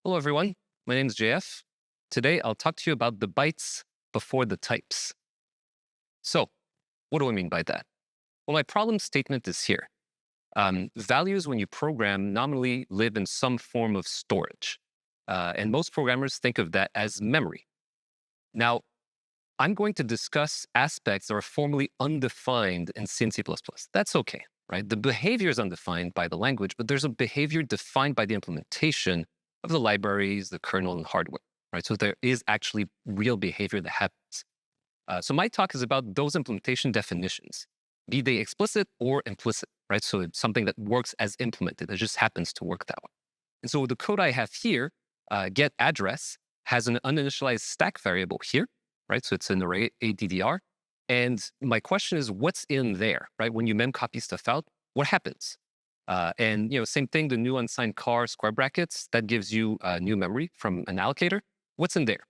Hello, everyone. My name is JF. Today, I'll talk to you about the bytes before the types. So, what do I mean by that? Well, my problem statement is here. Values, when you program, nominally live in some form of storage. And most programmers think of that as memory. Now, I'm going to discuss aspects that are formally undefined in C and C++. That's okay, right? The behavior is undefined by the language, but there's a behavior defined by the implementation of the libraries, the kernel, and hardware, right? So there is actually real behavior that happens. So my talk is about those implementation definitions, be they explicit or implicit, right? So it's something that works as implemented. It just happens to work that way. And so the code I have here, get address, has an uninitialized stack variable here, right? So it's an array ADDR. And my question is, what's in there, right? When you mem copy stuff out, what happens? And same thing, the new unsigned car square brackets, that gives you new memory from an allocator. What's in there,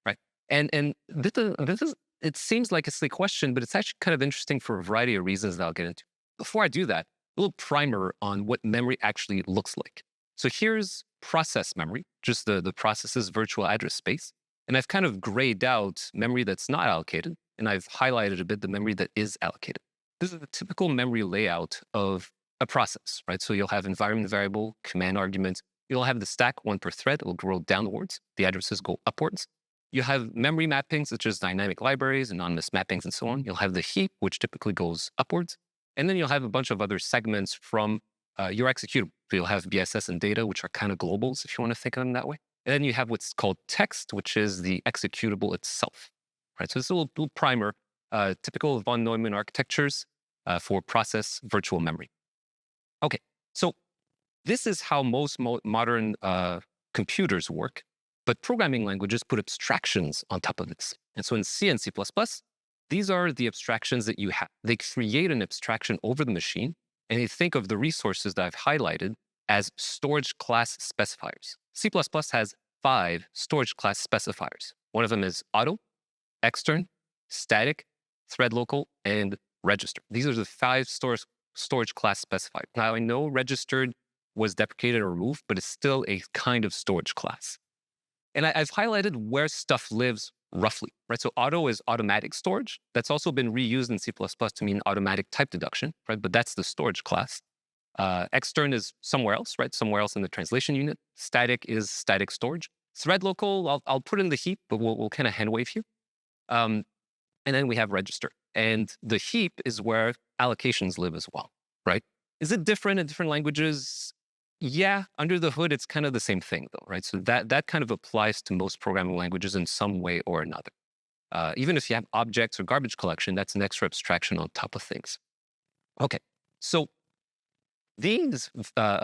right? And this is, it seems like a silly question, but it's actually kind of interesting for a variety of reasons that I'll get into. Before I do that, a little primer on what memory actually looks like. So here's process memory, just the process's virtual address space. And I've kind of grayed out memory that's not allocated, and I've highlighted a bit the memory that is allocated. This is the typical memory layout of a process, right? So you'll have environment variable, command arguments. You'll have the stack, one per thread. It will grow downwards. The addresses go upwards. You have memory mappings, such as dynamic libraries, anonymous mappings, and so on. You'll have the heap, which typically goes upwards. And then you'll have a bunch of other segments from your executable. So you'll have BSS and data, which are kind of globals, if you want to think of them that way. And then you have what's called text, which is the executable itself, right? So it's a little primer, typical von Neumann architectures for process virtual memory. Okay, so this is how most modern computers work, but programming languages put abstractions on top of this. And so in C and C++, these are the abstractions that you have. They create an abstraction over the machine, and they think of the resources that I've highlighted as storage class specifiers. C++ has 5 storage class specifiers. One of them is auto, extern, static, thread local, and register. These are the 5 storage class specifiers. Now, I know registered was deprecated or removed, but it's still a kind of storage class. And I've highlighted where stuff lives roughly, right? So auto is automatic storage. That's also been reused in C++ to mean automatic type deduction, right? But that's the storage class. Extern is somewhere else, right? Somewhere else in the translation unit. Static is static storage. Thread local, I'll put in the heap, but we'll kind of hand wave here. And then we have register. And the heap is where allocations live as well, right? Is it different in different languages? Yeah, under the hood, it's kind of the same thing though, right? So that kind of applies to most programming languages in some way or another. Even if you have objects or garbage collection, that's an extra abstraction on top of things. Okay, so these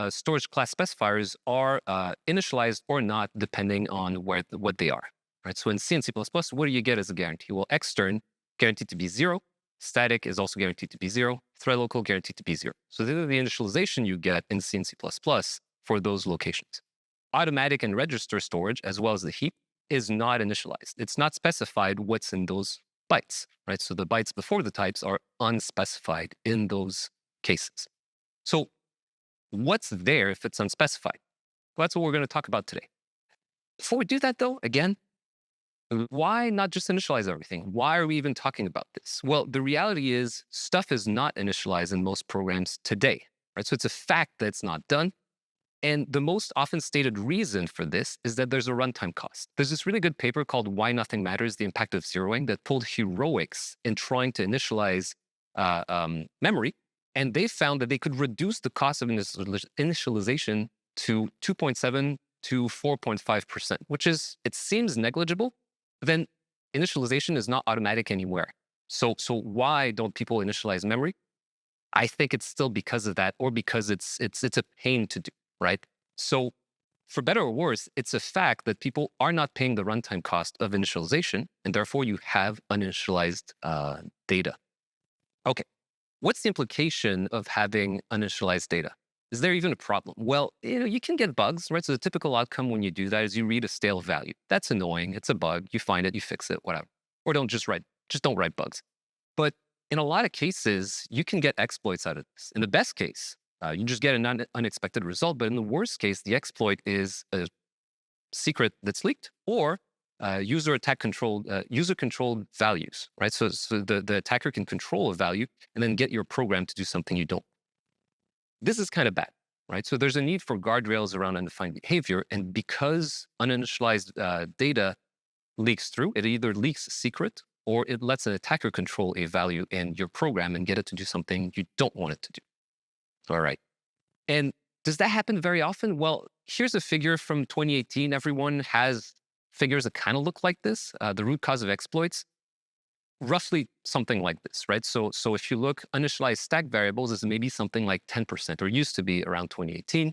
storage class specifiers are initialized or not depending on what they are, right? So in C and C++, what do you get as a guarantee? Well, extern, guaranteed to be 0. Static is also guaranteed to be 0. Thread local, guaranteed to be 0. So these are the initialization you get in C and C++ for those locations. Automatic and register storage, as well as the heap, is not initialized. It's not specified what's in those bytes, right? So the bytes before the types are unspecified in those cases. So what's there if it's unspecified? Well, that's what we're going to talk about today. Before we do that, though, again, why not just initialize everything? Why are we even talking about this? Well, the reality is stuff is not initialized in most programs today, right? So it's a fact that it's not done. And the most often stated reason for this is that there's a runtime cost. There's this really good paper called Why Nothing Matters, the Impact of Zeroing, that pulled heroics in trying to initialize memory. And they found that they could reduce the cost of initialization to 2.7 to 4.5%, which is, it seems negligible. Then initialization is not automatic anywhere. So why don't people initialize memory? I think it's still because of that, or because it's a pain to do, right? So for better or worse, it's a fact that people are not paying the runtime cost of initialization, and therefore you have uninitialized data. Okay, what's the implication of having uninitialized data? Is there even a problem? Well, you can get bugs, right? So the typical outcome when you do that is you read a stale value. That's annoying. It's a bug. You find it, you fix it, whatever. Or don't write bugs. But in a lot of cases, you can get exploits out of this. In the best case, you just get an unexpected result. But in the worst case, the exploit is a secret that's leaked, or user-controlled values, right? So the attacker can control a value and then get your program to do something you don't. This is kind of bad, right? So there's a need for guardrails around undefined behavior. And because uninitialized data leaks through, it either leaks secret or it lets an attacker control a value in your program and get it to do something you don't want it to do. All right. And does that happen very often? Well, here's a figure from 2018. Everyone has figures that kind of look like this. The root cause of exploits, roughly something like this, right? So if you look, uninitialized stack variables is maybe something like 10%, or used to be around 2018.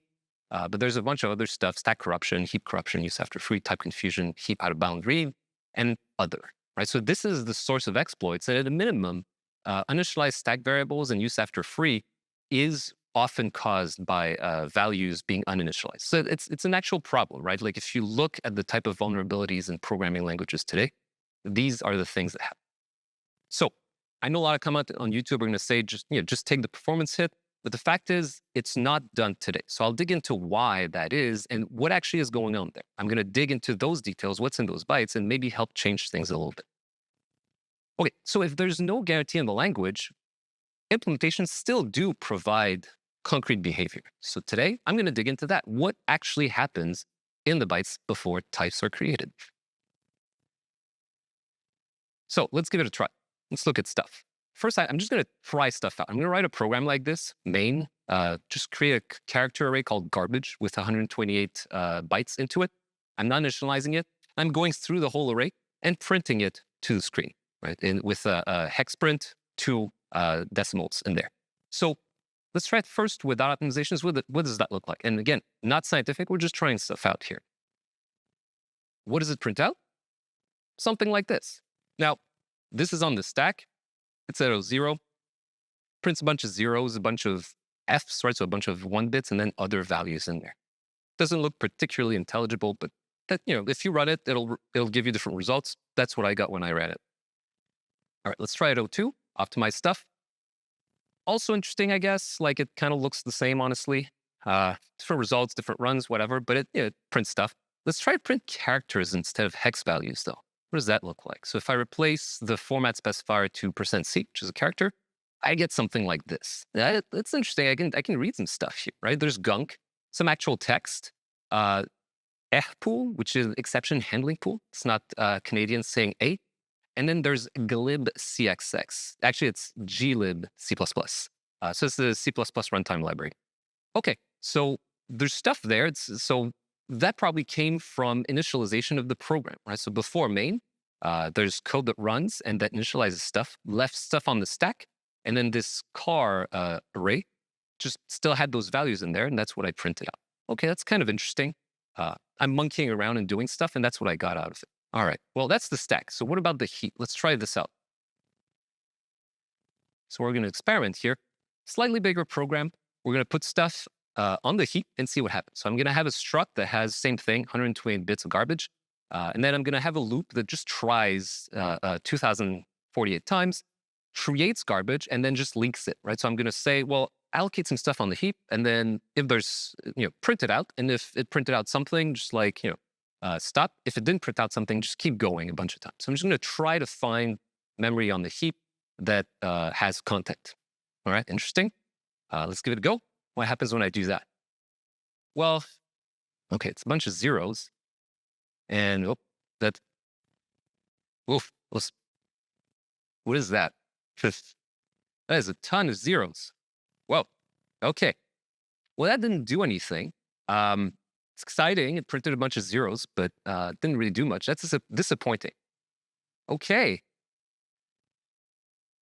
But there's a bunch of other stuff: stack corruption, heap corruption, use after free, type confusion, heap out of bound read, and other, right? So this is the source of exploits. And at a minimum, uninitialized stack variables and use after free is often caused by values being uninitialized. So it's an actual problem, right? Like if you look at the type of vulnerabilities in programming languages today, these are the things that happen. So I know a lot of comment on YouTube are going to say, just take the performance hit. But the fact is, it's not done today. So I'll dig into why that is and what actually is going on there. I'm going to dig into those details, what's in those bytes, and maybe help change things a little bit. Okay, so if there's no guarantee in the language, implementations still do provide concrete behavior. So today, I'm going to dig into that. What actually happens in the bytes before types are created? So let's give it a try. Let's look at stuff. First, I'm just going to try stuff out. I'm going to write a program like this, main, just create a character array called garbage with 128 bytes into it. I'm not initializing it. I'm going through the whole array and printing it to the screen, right? And with a hex print, 2 decimals in there. So let's try it first without optimizations. What does that look like? And again, not scientific. We're just trying stuff out here. What does it print out? Something like this. Now, this is on the stack. It's at 0. Prints a bunch of zeros, a bunch of Fs, right? So a bunch of 1 bits and then other values in there. Doesn't look particularly intelligible, but that, if you run it, it'll give you different results. That's what I got when I ran it. All right, let's try it 02, optimize stuff. Also interesting, I guess. Like it kind of looks the same, honestly. Different results, different runs, whatever, but it prints stuff. Let's try to print characters instead of hex values, though. What does that look like? So if I replace the format specifier to %c, which is a character, I get something like this. That's interesting. I can read some stuff here, right? There's gunk, some actual text, pool, which is exception handling pool. It's not Canadian saying A. And then there's glibc. Actually, it's glib C++. So it's the C++ runtime library. Okay, so there's stuff there. So that probably came from initialization of the program, right? So before main, there's code that runs and that initializes stuff, left stuff on the stack, and then this car array just still had those values in there, and that's what I printed out. Okay, that's kind of interesting. I'm monkeying around and doing stuff, and that's what I got out of it. All right, well, that's the stack. So what about the heap? Let's try this out. So we're going to experiment here. Slightly bigger program. We're going to put stuff on the heap and see what happens. So I'm going to have a struct that has same thing, 128 bits of garbage. And then I'm going to have a loop that just tries 2048 times, creates garbage, and then just links it, right? So I'm going to say, well, allocate some stuff on the heap. And then if there's, print it out. And if it printed out something, just like, stop. If it didn't print out something, just keep going a bunch of times. So I'm just going to try to find memory on the heap that has content. All right, interesting. Let's give it a go. What happens when I do that? Well, okay, it's a bunch of zeros. And what is that? That is a ton of zeros. Whoa, okay. Well, that didn't do anything. It's exciting. It printed a bunch of zeros, but didn't really do much. That's disappointing. Okay.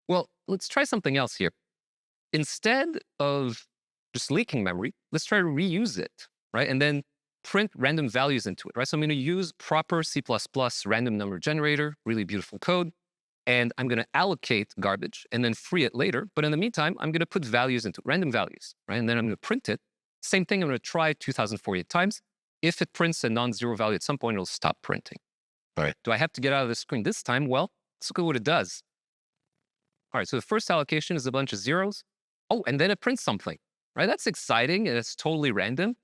Well, let's try something else here. Instead of just leaking memory, let's try to reuse it, right? And then print random values into it, right? So I'm going to use proper C++ random number generator, really beautiful code, and I'm going to allocate garbage and then free it later. But in the meantime, I'm going to put values into it, random values, right? And then I'm going to print it. Same thing, I'm going to try 2048 times. If it prints a non-zero value at some point, it'll stop printing. All right. Do I have to get out of the screen this time? Well, let's look at what it does. All right, so the first allocation is a bunch of zeros. Oh, and then it prints something, right? That's exciting, and it's totally random.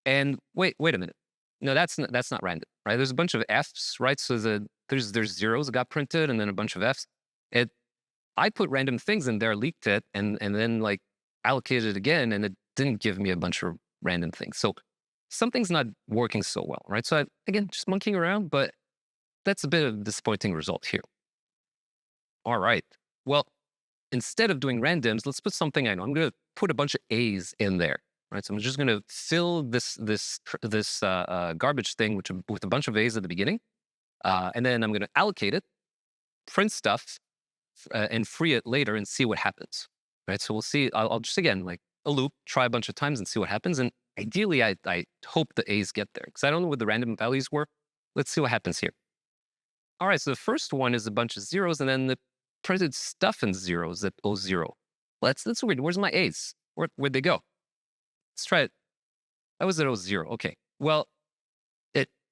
And wait a minute. no, that's not random, right? There's a bunch of Fs, right? So there's zeros that got printed and then a bunch of Fs. I put random things in there, leaked it, and then like allocated it again, and it didn't give me a bunch of random things. So something's not working so well, right? So again, just monkeying around, but that's a bit of a disappointing result here. All right. Well, instead of doing randoms, let's put something I know. I'm going to put a bunch of A's in there, right? So I'm just going to fill this garbage thing with a bunch of A's at the beginning, and then I'm going to allocate it, print stuff, and free it later and see what happens, right? So we'll see. I'll just, again, like a loop, try a bunch of times and see what happens. And ideally, I hope the A's get there because I don't know what the random values were. Let's see what happens here. All right, so the first one is a bunch of zeros and then the printed stuff in zeros at 0. Well, that's weird. Where's my A's? Where'd they go? Let's try it. That was at 0. Okay. Well,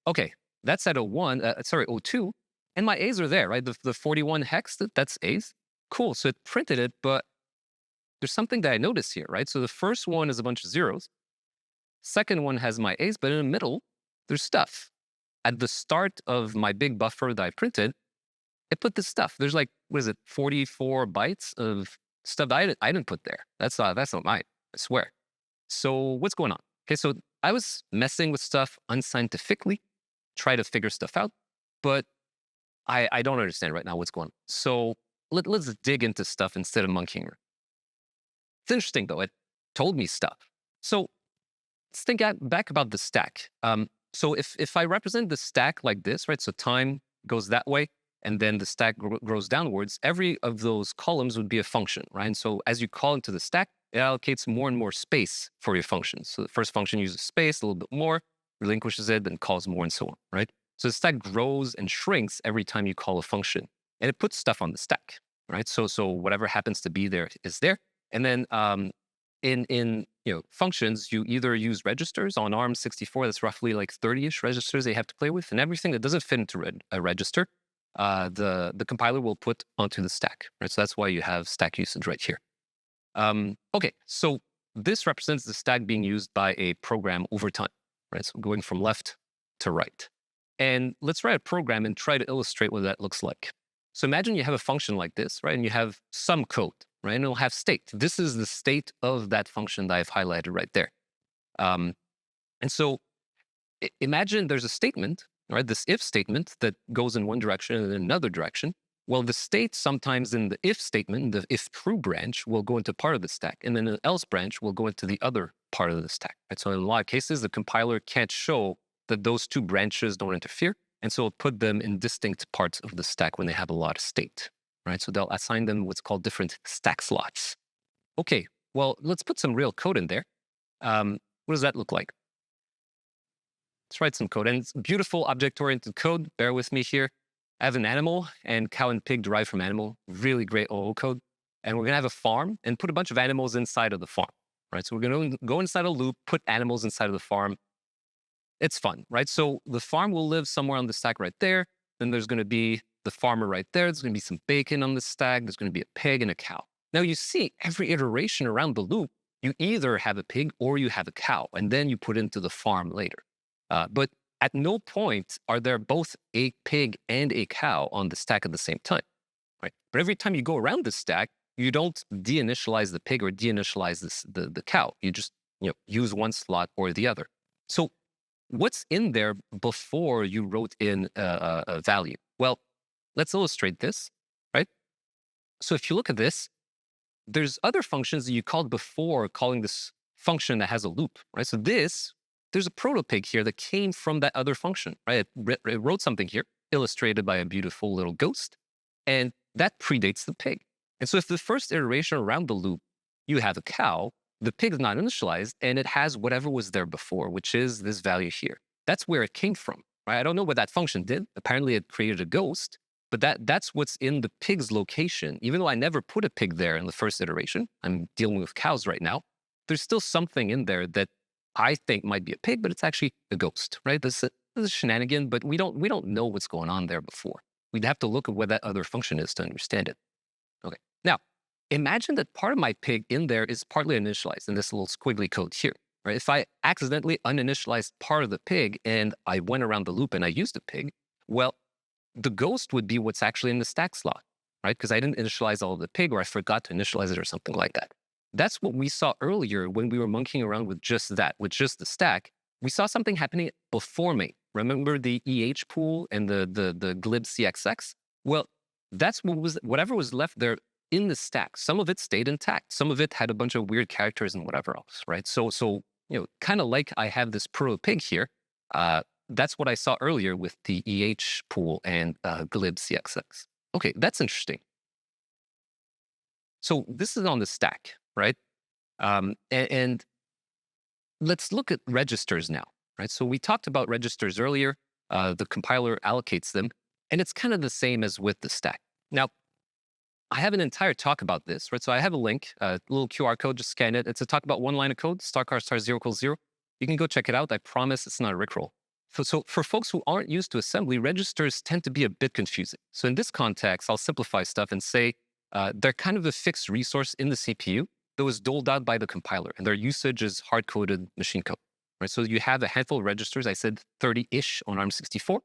okay. That's at 02. And my A's are there, right? The 41 hex, that's A's. Cool. So it printed it, but there's something that I noticed here, right? So the first one is a bunch of zeros. Second one has my A's, but in the middle, there's stuff. At the start of my big buffer that I printed, it put this stuff. There's like, 44 bytes of stuff that I didn't put there. That's not mine, I swear. So what's going on? Okay, so I was messing with stuff unscientifically, try to figure stuff out, but I don't understand right now what's going on. So let's dig into stuff instead of monkeying around. It's interesting though, it told me stuff. So let's think back about the stack. So if I represent the stack like this, right? So time goes that way, and then the stack grows downwards, every of those columns would be a function, right? And so as you call into the stack, it allocates more and more space for your functions. So the first function uses space a little bit more, relinquishes it, then calls more and so on, right? So the stack grows and shrinks every time you call a function, and it puts stuff on the stack, right? So whatever happens to be there is there. And then in functions, you either use registers on ARM64. That's roughly like 30-ish registers they have to play with, and everything that doesn't fit into a register, the compiler will put onto the stack, right? So that's why you have stack usage right here. Okay, so this represents the stack being used by a program over time, right? So going from left to right. And let's write a program and try to illustrate what that looks like. So imagine you have a function like this, right? And you have some code, right? And it'll have state. This is the state of that function that I've highlighted right there. And so imagine there's a statement, right? This if statement that goes in one direction and in another direction. Well, the state sometimes in the if statement, the if true branch will go into part of the stack, and then the else branch will go into the other part of the stack. Right? So in a lot of cases, the compiler can't show that those two branches don't interfere, and so it'll put them in distinct parts of the stack when they have a lot of state. Right? So they'll assign them what's called different stack slots. Okay, well, let's put some real code in there. What does that look like? Let's write some code, and it's beautiful object-oriented code. Bear with me here. I have an animal, and cow and pig derived from animal. Really great OO code. And we're going to have a farm and put a bunch of animals inside of the farm, right? So we're going to go inside a loop, put animals inside of the farm. It's fun, right? So the farm will live somewhere on the stack right there. Then there's going to be the farmer right there. There's going to be some bacon on the stack. There's going to be a pig and a cow. Now you see every iteration around the loop, you either have a pig or you have a cow, and then you put into the farm later. But at no point are there both a pig and a cow on the stack at the same time, right? But every time you go around the stack, you don't deinitialize the pig or deinitialize the cow. You just use one slot or the other. So what's in there before you wrote in a value? Well, let's illustrate this, right? So if you look at this, there's other functions that you called before calling this function that has a loop, right? So there's a protopig here that came from that other function, right? It wrote something here, illustrated by a beautiful little ghost, and that predates the pig. And so if the first iteration around the loop, you have a cow, the pig is not initialized, and it has whatever was there before, which is this value here. That's where it came from, right? I don't know what that function did. Apparently it created a ghost, but that's what's in the pig's location. Even though I never put a pig there in the first iteration, I'm dealing with cows right now, there's still something in there that I think might be a pig, but it's actually a ghost, right? This is a shenanigan, but we don't know what's going on there before. We'd have to look at what that other function is to understand it. Okay. Now, imagine that part of my pig in there is partly initialized in this little squiggly code here. right? If I accidentally uninitialized part of the pig and I went around the loop and I used the pig, well, the ghost would be what's actually in the stack slot, right? Because I didn't initialize all of the pig or I forgot to initialize it or something like that. That's what we saw earlier when we were monkeying around with just that, with just the stack. We saw something happening before main. Remember the EH pool and the glibc. Well, that's whatever was left there in the stack. Some of it stayed intact. Some of it had a bunch of weird characters and whatever else, right? So kind of like I have this proto pig here. That's what I saw earlier with the EH pool and glibc. Okay, that's interesting. So this is on the stack, right? And let's look at registers now, right? So we talked about registers earlier. The compiler allocates them, and it's kind of the same as with the stack. Now, I have an entire talk about this, right? So I have a link, a little QR code, just scan it. It's a talk about one line of code, *** 0 = 0. You can go check it out. I promise it's not a Rickroll. So for folks who aren't used to assembly, registers tend to be a bit confusing. So in this context, I'll simplify stuff and say they're kind of a fixed resource in the CPU that was doled out by the compiler, and their usage is hard-coded machine code. Right? So you have a handful of registers, I said 30-ish on ARM64,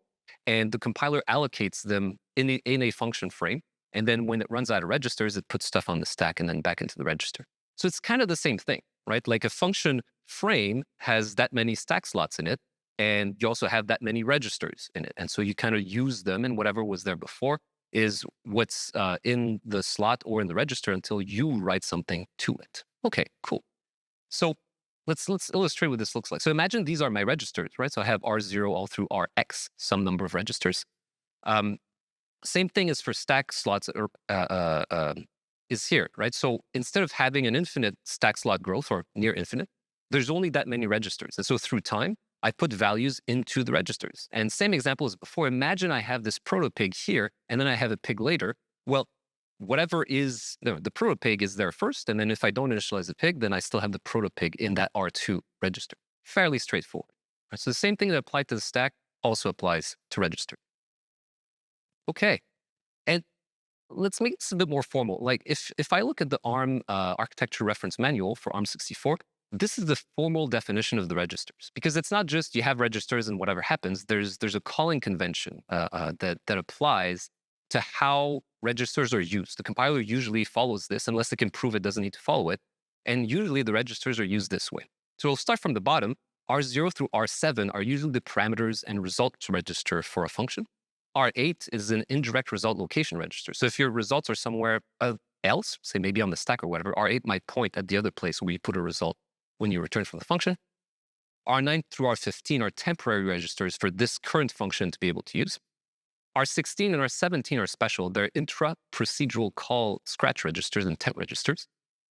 and the compiler allocates them in a function frame. And then when it runs out of registers, it puts stuff on the stack and then back into the register. So it's kind of the same thing, right? Like a function frame has that many stack slots in it, and you also have that many registers in it. And so you kind of use them, and whatever was there before is what's in the slot or in the register until you write something to it. Okay, cool. So let's illustrate what this looks like. So imagine these are my registers, right? So I have R0 all through Rx, some number of registers. Same thing as for stack slots is here, right? So instead of having an infinite stack slot growth or near infinite, there's only that many registers. And so through time, I put values into the registers. And same example as before. Imagine I have this proto pig here, and then I have a pig later. Well, whatever is the proto pig is there first, and then if I don't initialize the pig, then I still have the proto pig in that R2 register. Fairly straightforward. Right, so the same thing that applied to the stack also applies to register. Okay, and let's make this a bit more formal. Like if I look at the ARM architecture reference manual for ARM64, this is the formal definition of the registers, because it's not just you have registers and whatever happens. There's a calling convention that applies to how registers are used. The compiler usually follows this unless it can prove it doesn't need to follow it. And usually the registers are used this way. So we'll start from the bottom. R0 through R7 are usually the parameters and results register for a function. R8 is an indirect result location register. So if your results are somewhere else, say maybe on the stack or whatever, R8 might point at the other place where you put a result when you return from the function. R9 through R15 are temporary registers for this current function to be able to use. R16 and R17 are special. They're intra-procedural call scratch registers and temp registers.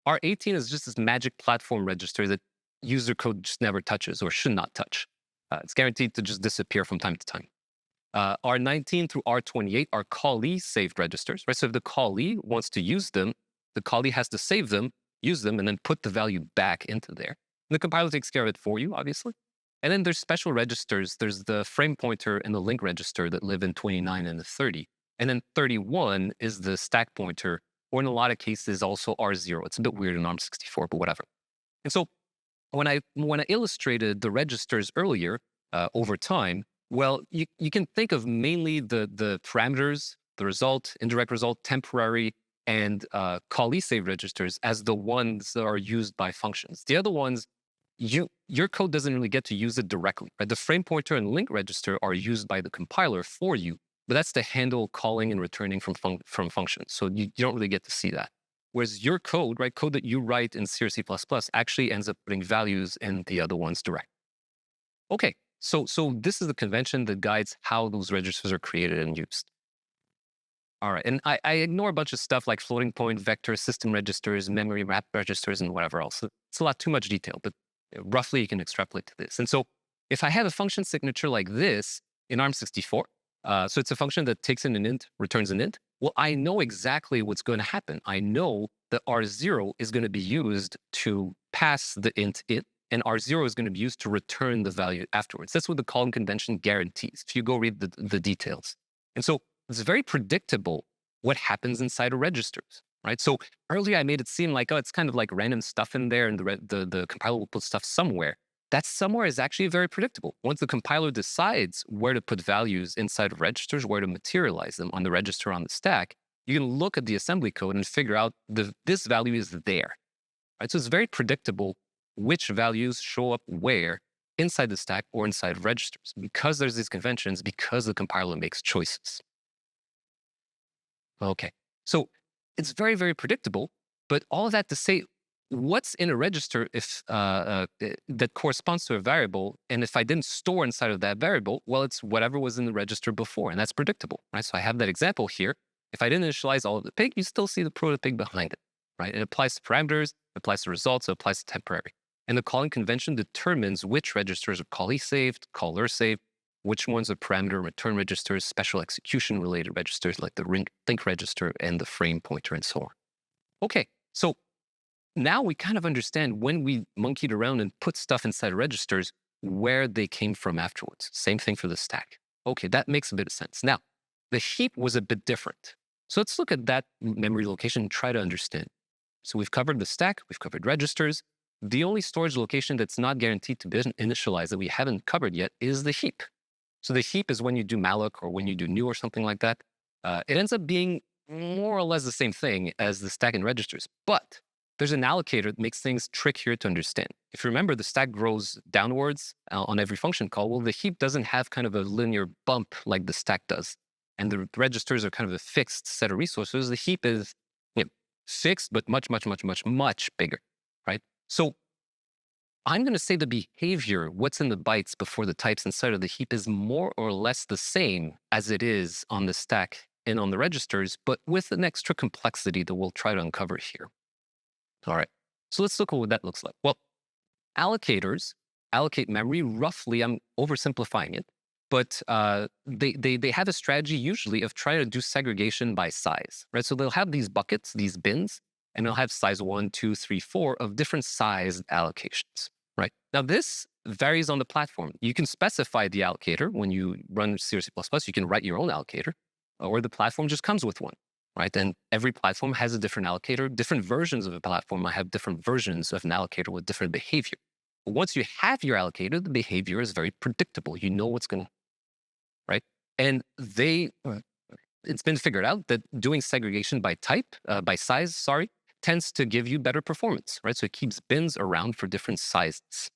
R18 is just this magic platform register that user code just never touches or should not touch. It's guaranteed to just disappear from time to time. R19 through R28 are callee saved registers, right? So if the callee wants to use them, the callee has to save them, use them, and then put the value back into there. And the compiler takes care of it for you, obviously. And then there's special registers. There's the frame pointer and the link register that live in 29 and the 30. And then 31 is the stack pointer, or in a lot of cases also R0. It's a bit weird in ARM64, but whatever. And so when I illustrated the registers earlier over time, well, you can think of mainly the parameters, the result, indirect result, temporary, and callee save registers as the ones that are used by functions. The other ones, your code doesn't really get to use it directly. Right? The frame pointer and link register are used by the compiler for you, but that's to handle calling and returning from functions. So you don't really get to see that. Whereas your code, right, code that you write in C or C++, actually ends up putting values in the other ones direct. Okay, so this is the convention that guides how those registers are created and used. All right, and I ignore a bunch of stuff like floating point, vector, system registers, memory map registers, and whatever else. It's a lot too much detail, but roughly you can extrapolate to this. And so if I have a function signature like this in ARM64, so it's a function that takes in an int, returns an int, well, I know exactly what's going to happen. I know that R0 is going to be used to pass the int it, and R0 is going to be used to return the value afterwards. That's what the calling convention guarantees, if you go read the details. And so it's very predictable what happens inside of registers, right? So earlier I made it seem like, oh, it's kind of like random stuff in there and the compiler will put stuff somewhere. That somewhere is actually very predictable. Once the compiler decides where to put values inside of registers, where to materialize them on the register on the stack, you can look at the assembly code and figure out this value is there, right? So it's very predictable which values show up where inside the stack or inside of registers because there's these conventions, because the compiler makes choices. Okay, so it's very, very predictable, but all of that to say, what's in a register if that corresponds to a variable, and if I didn't store inside of that variable, well, it's whatever was in the register before, and that's predictable, right? So I have that example here. If I didn't initialize all of the pig, you still see the proto-pig behind it, right? It applies to parameters, it applies to results, it applies to temporary. And the calling convention determines which registers are callee saved, caller saved, which ones are parameter return registers, special execution related registers like the link register and the frame pointer and so on. Okay, so now we kind of understand when we monkeyed around and put stuff inside registers, where they came from afterwards. Same thing for the stack. Okay, that makes a bit of sense. Now, the heap was a bit different. So let's look at that memory location and try to understand. So we've covered the stack, we've covered registers. The only storage location that's not guaranteed to be initialized that we haven't covered yet is the heap. So the heap is when you do malloc or when you do new or something like that. It ends up being more or less the same thing as the stack and registers, but there's an allocator that makes things trickier to understand. If you remember, the stack grows downwards on every function call. Well, the heap doesn't have kind of a linear bump like the stack does. And the registers are kind of a fixed set of resources. The heap is fixed, but much, much, much, much, much bigger, right? So I'm going to say the behavior, what's in the bytes before the types inside of the heap is more or less the same as it is on the stack and on the registers, but with an extra complexity that we'll try to uncover here. All right, so let's look at what that looks like. Well, allocators allocate memory roughly, I'm oversimplifying it, but they have a strategy usually of trying to do segregation by size, right? So they'll have these buckets, these bins, and they'll have size 1, 2, 3, 4 of different sized allocations, right? Now, this varies on the platform. You can specify the allocator when you run C or C++. You can write your own allocator, or the platform just comes with one, right? And every platform has a different allocator. Different versions of a platform might have different versions of an allocator with different behavior. But once you have your allocator, the behavior is very predictable. You know what's going to, right? And it's been figured out that doing segregation by type, by size, sorry, tends to give you better performance, right? So it keeps bins around for different sizes.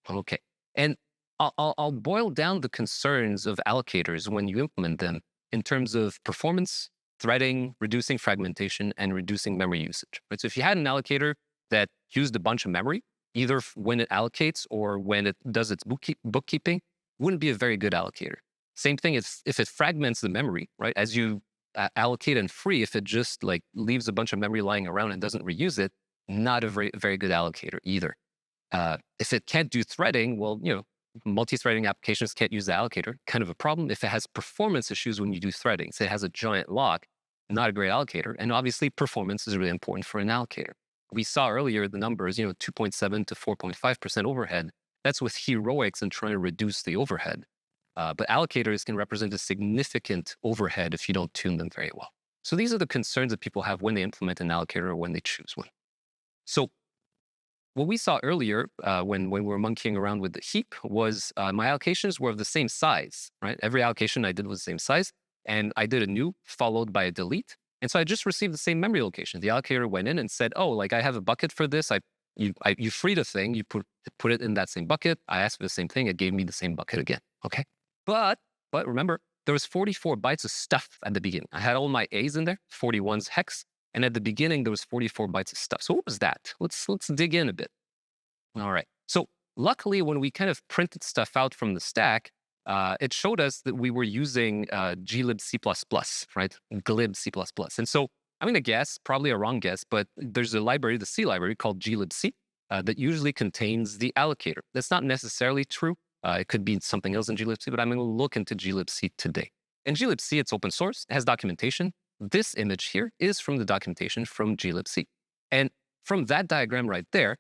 Okay, and I'll boil down the concerns of allocators when you implement them in terms of performance, threading, reducing fragmentation, and reducing memory usage, right? So if you had an allocator that used a bunch of memory, either when it allocates or when it does its bookkeeping, wouldn't be a very good allocator. Same thing if it fragments the memory, right? As you allocate and free, if it just like leaves a bunch of memory lying around and doesn't reuse it, not a very, very good allocator either. If it can't do threading, well, multi-threading applications can't use the allocator, kind of a problem. If it has performance issues when you do threading, so it has a giant lock, not a great allocator. And obviously performance is really important for an allocator. We saw earlier the numbers, 2.7 to 4.5% overhead. That's with heroics and trying to reduce the overhead. But allocators can represent a significant overhead if you don't tune them very well. So these are the concerns that people have when they implement an allocator or when they choose one. So what we saw earlier when we were monkeying around with the heap was my allocations were of the same size, right? Every allocation I did was the same size. And I did a new followed by a delete. And so I just received the same memory location. The allocator went in and said, oh, like I have a bucket for this. You freed a thing, you put it in that same bucket. I asked for the same thing. It gave me the same bucket again. Okay. But remember, there was 44 bytes of stuff at the beginning. I had all my A's in there, 41's hex. And at the beginning, there was 44 bytes of stuff. So what was that? Let's dig in a bit. All right. So luckily, when we kind of printed stuff out from the stack, it showed us that we were using glib C++, right? Glib C++. And so I'm going to guess, probably a wrong guess, but there's a library, the C library called glibc, that usually contains the allocator. That's not necessarily true. It could be something else in glibc, but I'm going to look into glibc today. In glibc, it's open source, it has documentation. This image here is from the documentation from glibc. And from that diagram right there,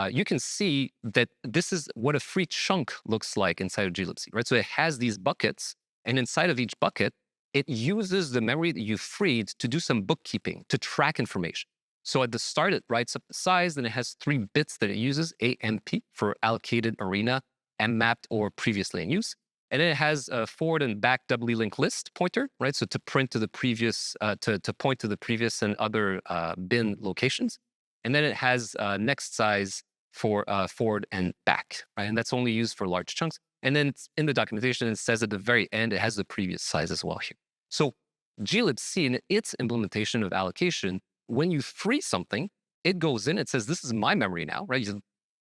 you can see that this is what a free chunk looks like inside of glibc, right? So it has these buckets, and inside of each bucket, it uses the memory that you freed to do some bookkeeping, to track information. So at the start, it writes up the size, and it has 3 bits that it uses, AMP for allocated arena, mmapped, or previously in use. And then it has a forward and back doubly linked list pointer, right? So to print to the previous, to point to the previous and other bin locations. And then it has next size for forward and back, right? And that's only used for large chunks. And then in the documentation, it says at the very end, it has the previous size as well here. So Glibc, in its implementation of allocation, when you free something, it goes in, it says, this is my memory now, right?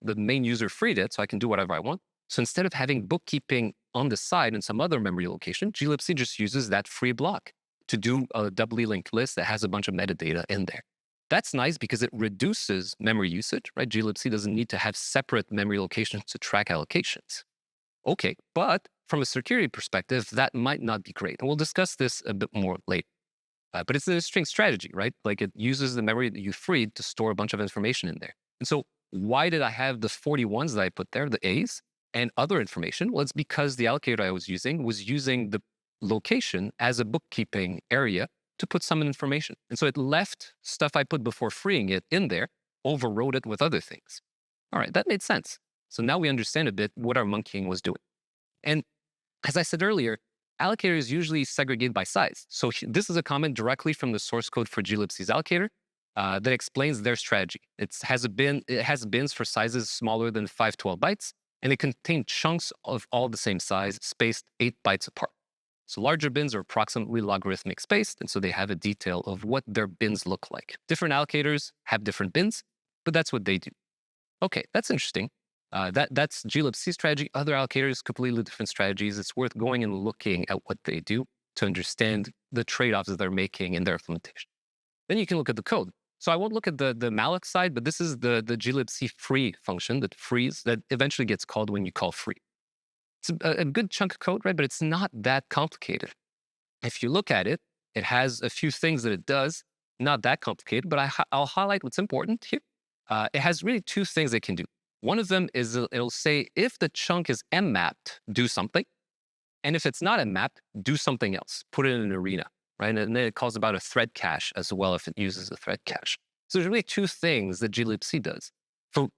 The main user freed it, so I can do whatever I want. So instead of having bookkeeping on the side in some other memory location, Glibc just uses that free block to do a doubly linked list that has a bunch of metadata in there. That's nice because it reduces memory usage, right? Glibc doesn't need to have separate memory locations to track allocations. Okay, but from a security perspective, that might not be great. And we'll discuss this a bit more later. But it's an interesting strategy, right? Like it uses the memory that you freed to store a bunch of information in there. And so why did I have the 41s that I put there, the A's, and other information? Well, it's because the allocator I was using the location as a bookkeeping area to put some information. And so it left stuff I put before freeing it in there, overrode it with other things. All right, that made sense. So now we understand a bit what our monkeying was doing. And as I said earlier, allocator is usually segregated by size. So this is a comment directly from the source code for Glibc's allocator that explains their strategy. It has bins for sizes smaller than 512 bytes, and they contain chunks of all the same size, spaced 8 bytes apart. So larger bins are approximately logarithmic spaced, and so they have a detail of what their bins look like. Different allocators have different bins, but that's what they do. Okay, that's interesting. That's Glibc's strategy. Other allocators, completely different strategies. It's worth going and looking at what they do to understand the trade-offs that they're making in their implementation. Then you can look at the code. So I won't look at the malloc side, but this is the Glibc free function that frees, that eventually gets called when you call free. It's a good chunk of code, right? But it's not that complicated. If you look at it, it has a few things that it does, not that complicated, but I'll highlight what's important here. It has really 2 things it can do. One of them is it'll say, if the chunk is mmapped, do something. And if it's not mmapped, do something else. Put it in an arena, right? And then it calls about a thread cache as well if it uses a thread cache. So there's really 2 things that Glibc does. For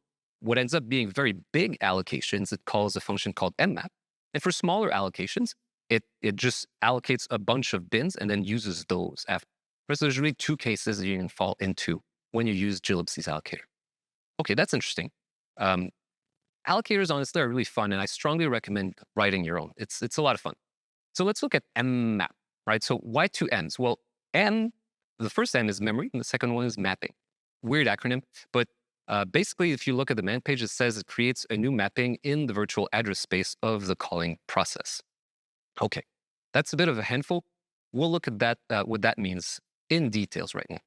what ends up being very big allocations, it calls a function called mmap. And for smaller allocations, it just allocates a bunch of bins and then uses those after. So there's really 2 cases that you can fall into when you use Glibc's allocator. Okay, that's interesting. Allocators, honestly, are really fun, and I strongly recommend writing your own. It's a lot of fun. So let's look at mmap, right? So why 2 M's? Well, the first M is memory, and the second one is mapping. Weird acronym, but basically, if you look at the man page, it says it creates a new mapping in the virtual address space of the calling process. Okay, that's a bit of a handful. We'll look at that, what that means in details right now.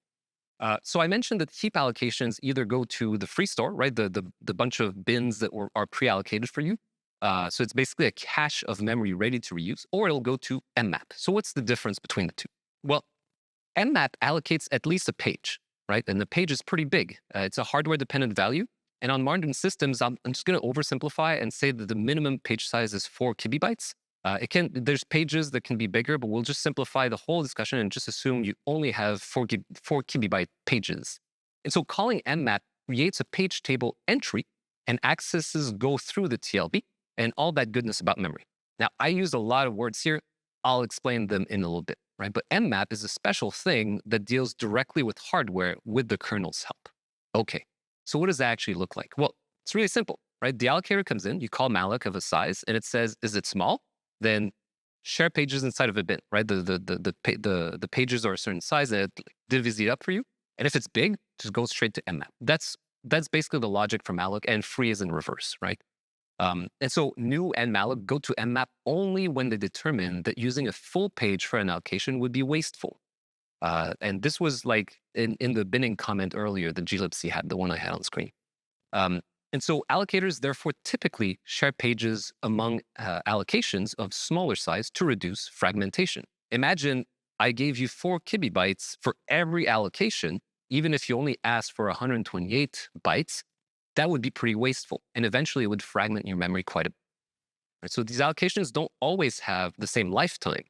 So I mentioned that heap allocations either go to the free store, right? The bunch of bins that are pre-allocated for you. So it's basically a cache of memory ready to reuse, or it'll go to mmap. So what's the difference between the 2? Well, mmap allocates at least a page, right? And the page is pretty big. It's a hardware-dependent value. And on modern systems, I'm just going to oversimplify and say that the minimum page size is 4 kibibytes. There's pages that can be bigger, but we'll just simplify the whole discussion and just assume you only have 4 kibibyte pages. And so calling mmap creates a page table entry, and accesses go through the TLB and all that goodness about memory. Now, I used a lot of words here. I'll explain them in a little bit, right? But mmap is a special thing that deals directly with hardware with the kernel's help. Okay, so what does that actually look like? Well, it's really simple, right? The allocator comes in, you call malloc of a size, and it says, is it small? Then share pages inside of a bin, right? The pages are a certain size, and it divvies it up for you. And if it's big, just go straight to mmap. That's basically the logic for malloc, and free is in reverse, right? And so new and malloc go to mmap only when they determine that using a full page for an allocation would be wasteful. And this was like in the binning comment earlier that Glibc had, the one I had on screen. And so allocators, therefore, typically share pages among allocations of smaller size to reduce fragmentation. Imagine I gave you 4 kibibytes for every allocation, even if you only asked for 128 bytes, that would be pretty wasteful. And eventually it would fragment your memory quite a bit. Right? So these allocations don't always have the same lifetime.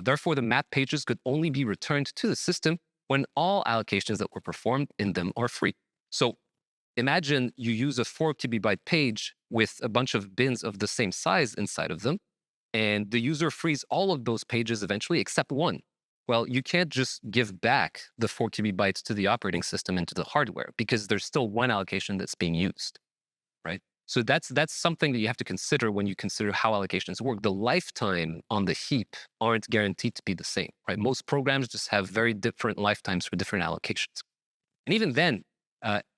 Therefore, the map pages could only be returned to the system when all allocations that were performed in them are free. So imagine you use a 4 KB page with a bunch of bins of the same size inside of them, and the user frees all of those pages eventually except one. Well, you can't just give back the 4 KB to the operating system and to the hardware because there's still one allocation that's being used, right? So that's something that you have to consider when you consider how allocations work. The lifetime on the heap aren't guaranteed to be the same, right? Most programs just have very different lifetimes for different allocations. And even then,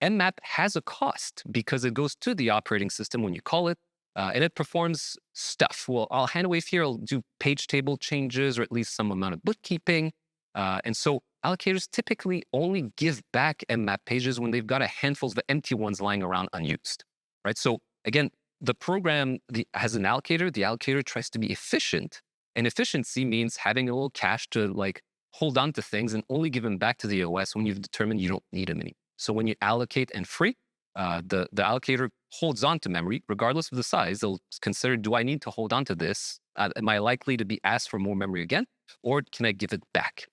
Mmap has a cost because it goes to the operating system when you call it, and it performs stuff. Well, I'll hand wave here, I'll do page table changes or at least some amount of bookkeeping. And so allocators typically only give back Mmap pages when they've got a handful of empty ones lying around unused, right? So again, the program has an allocator. The allocator tries to be efficient, and efficiency means having a little cache to like hold on to things and only give them back to the OS when you've determined you don't need them anymore. So when you allocate and free, the allocator holds on to memory regardless of the size. They'll consider, do I need to hold on to this? Am I likely to be asked for more memory again? Or can I give it back?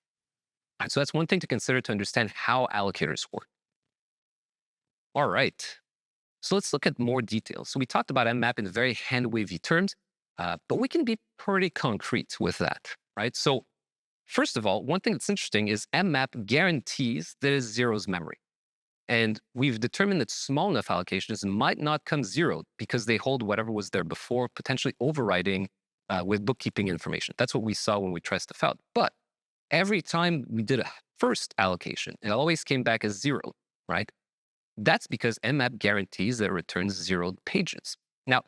And so that's one thing to consider to understand how allocators work. All right. So let's look at more details. So we talked about Mmap in very hand-wavy terms, but we can be pretty concrete with that, right? So first of all, one thing that's interesting is Mmap guarantees that it zeros memory. And we've determined that small enough allocations might not come zeroed because they hold whatever was there before, potentially overriding with bookkeeping information. That's what we saw when we tried stuff out. But every time we did a first allocation, it always came back as zero, right? That's because Mmap guarantees that it returns zeroed pages. Now,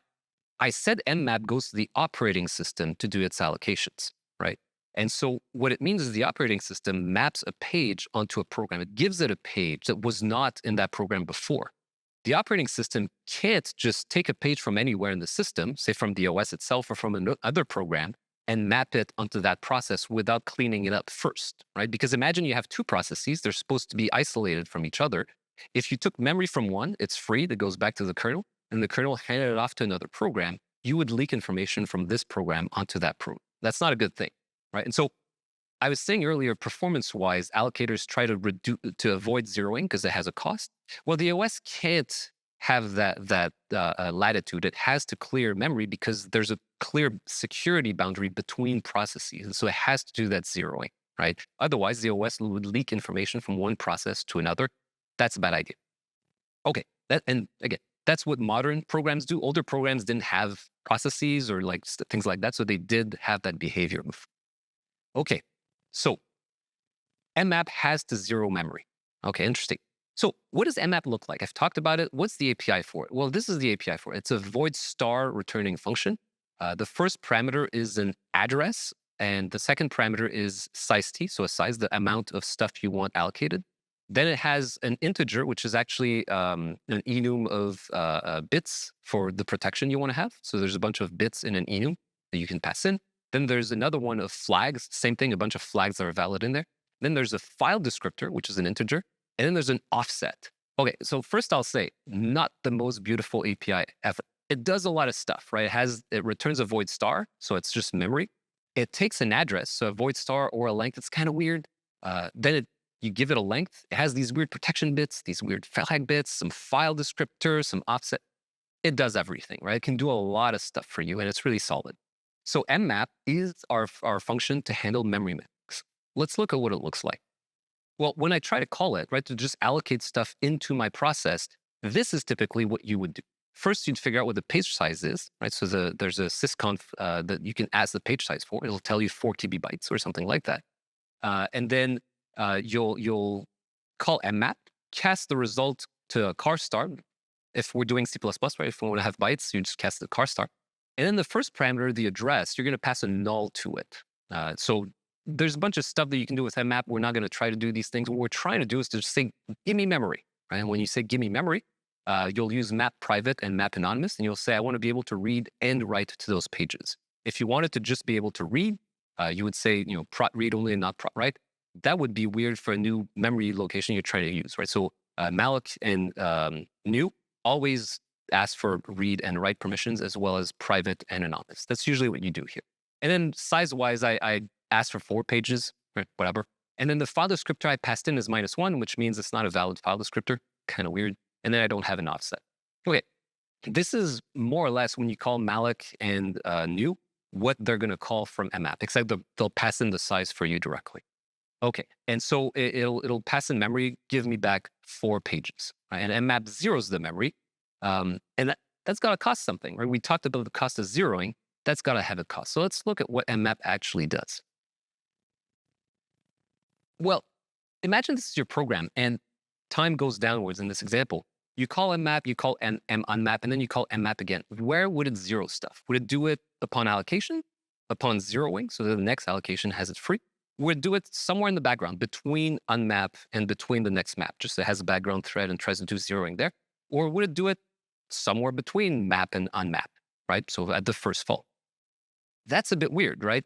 I said Mmap goes to the operating system to do its allocations, right? And so what it means is the operating system maps a page onto a program. It gives it a page that was not in that program before. The operating system can't just take a page from anywhere in the system, say from the OS itself or from another program, and map it onto that process without cleaning it up first, right? Because imagine you have two processes. They're supposed to be isolated from each other. If you took memory from one, it's free, that goes back to the kernel, and the kernel handed it off to another program, you would leak information from this program onto that program. That's not a good thing, right? And so I was saying earlier, performance-wise, allocators try to avoid zeroing because it has a cost. Well, the OS can't have that latitude. It has to clear memory because there's a clear security boundary between processes. And so it has to do that zeroing, right? Otherwise, the OS would leak information from one process to another. That's a bad idea. Okay, and again, that's what modern programs do. Older programs didn't have processes or like things like that, so they did have that behavior. Okay, so Mmap has to zero memory. Okay, interesting. So what does Mmap look like? I've talked about it. What's the API for it? Well, this is the API for it. It's a void star returning function. The first parameter is an address, and the second parameter is size t, so a size, the amount of stuff you want allocated. Then it has an integer, which is actually an enum of bits for the protection you want to have. So there's a bunch of bits in an enum that you can pass in. Then there's another one of flags, same thing, a bunch of flags that are valid in there. Then there's a file descriptor, which is an integer. And then there's an offset. Okay, so first I'll say, not the most beautiful API ever. It does a lot of stuff, right? It returns a void star, so it's just memory. It takes an address, so a void star or a length. It's kind of weird. Then you give it a length. It has these weird protection bits, these weird flag bits, some file descriptors, some offset. It does everything, right? It can do a lot of stuff for you, and it's really solid. So Mmap is our function to handle memory mix. Let's look at what it looks like. Well, when I try to call it, right, to just allocate stuff into my process, this is typically what you would do. First, you'd figure out what the page size is, right? So there's a sysconf that you can ask the page size for. It'll tell you 4 KB or something like that. And then you'll call mmap, cast the result to a char star. If we're doing C++, right, if we want to have bytes, you just cast the char star. And then the first parameter, the address, you're going to pass a null to it. So there's a bunch of stuff that you can do with mmap. We're not going to try to do these things. What we're trying to do is to just say, give me memory, right? And when you say, give me memory, you'll use map private and map anonymous, and you'll say, I want to be able to read and write to those pages. If you wanted to just be able to read, you would say, prot read only and not prot write. That would be weird for a new memory location you're trying to use, right? So malloc and new always ask for read and write permissions as well as private and anonymous. That's usually what you do here. And then size-wise, I ask for 4 pages, right? Whatever. And then the file descriptor I passed in is -1, which means it's not a valid file descriptor. Kind of weird. And then I don't have an offset. Okay, this is more or less when you call malloc and new, what they're going to call from mmap, except they'll pass in the size for you directly. Okay, and so it'll pass in memory, give me back 4 pages, right? And mmap zeros the memory, and that's got to cost something, right? We talked about the cost of zeroing. That's got to have a cost. So let's look at what mmap actually does. Well, imagine this is your program, and time goes downwards in this example. You call mmap, you call unmap, and then you call mmap again. Where would it zero stuff? Would it do it upon allocation, upon zeroing, so that the next allocation has it free? Would it do it somewhere in the background between unmap and between the next map, just so it has a background thread and tries to do zeroing there? Or would it do it somewhere between map and unmap, right? So at the first fault. That's a bit weird, right?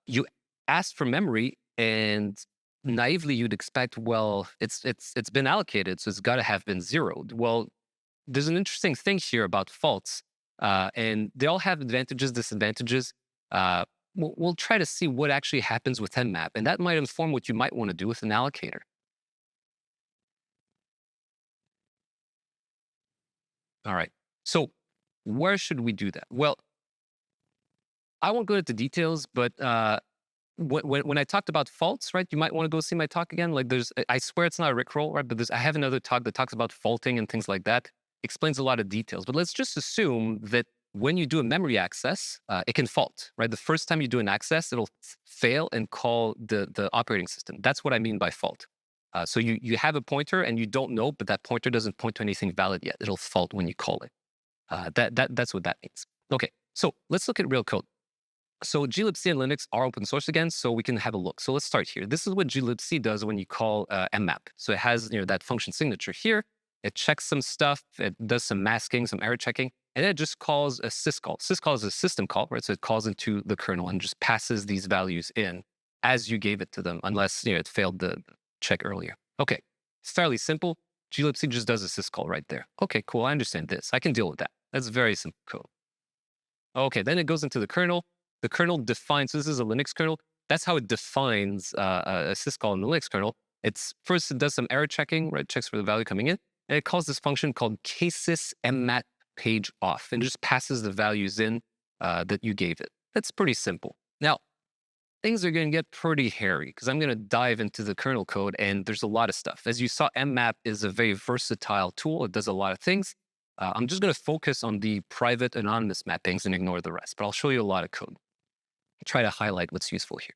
You asked for memory, and naively you'd expect, well, it's been allocated, so it's got to have been zeroed. Well, there's an interesting thing here about faults, and they all have advantages, disadvantages. We'll try to see what actually happens with mmap, and that might inform what you might want to do with an allocator. All right, so where should we do that? Well, I won't go into details, but when I talked about faults, right, you might want to go see my talk again. Like I swear it's not a Rickroll, right? But I have another talk that talks about faulting and things like that. Explains a lot of details. But let's just assume that when you do a memory access, it can fault, right? The first time you do an access, it'll fail and call the operating system. That's what I mean by fault. So you have a pointer and you don't know, but that pointer doesn't point to anything valid yet. It'll fault when you call it. That's what that means. Okay, so let's look at real code. So glibc and Linux are open source again, so we can have a look. So let's start here. This is what glibc does when you call mmap. So it has that function signature here. It checks some stuff. It does some masking, some error checking, and then it just calls a syscall. Syscall is a system call, right? So it calls into the kernel and just passes these values in as you gave it to them, unless it failed the check earlier. Okay, it's fairly simple. Glibc just does a syscall right there. Okay, cool. I understand this. I can deal with that. That's very simple code. Okay, then it goes into the kernel. The kernel defines, so this is a Linux kernel. That's how it defines a syscall in the Linux kernel. It's first, it does some error checking, right? Checks for the value coming in. And it calls this function called ksys mmap page off and just passes the values in that you gave it. That's pretty simple. Now, things are going to get pretty hairy because I'm going to dive into the kernel code and there's a lot of stuff. As you saw, mmap is a very versatile tool. It does a lot of things. I'm just going to focus on the private anonymous mappings and ignore the rest, but I'll show you a lot of code. Try to highlight what's useful here.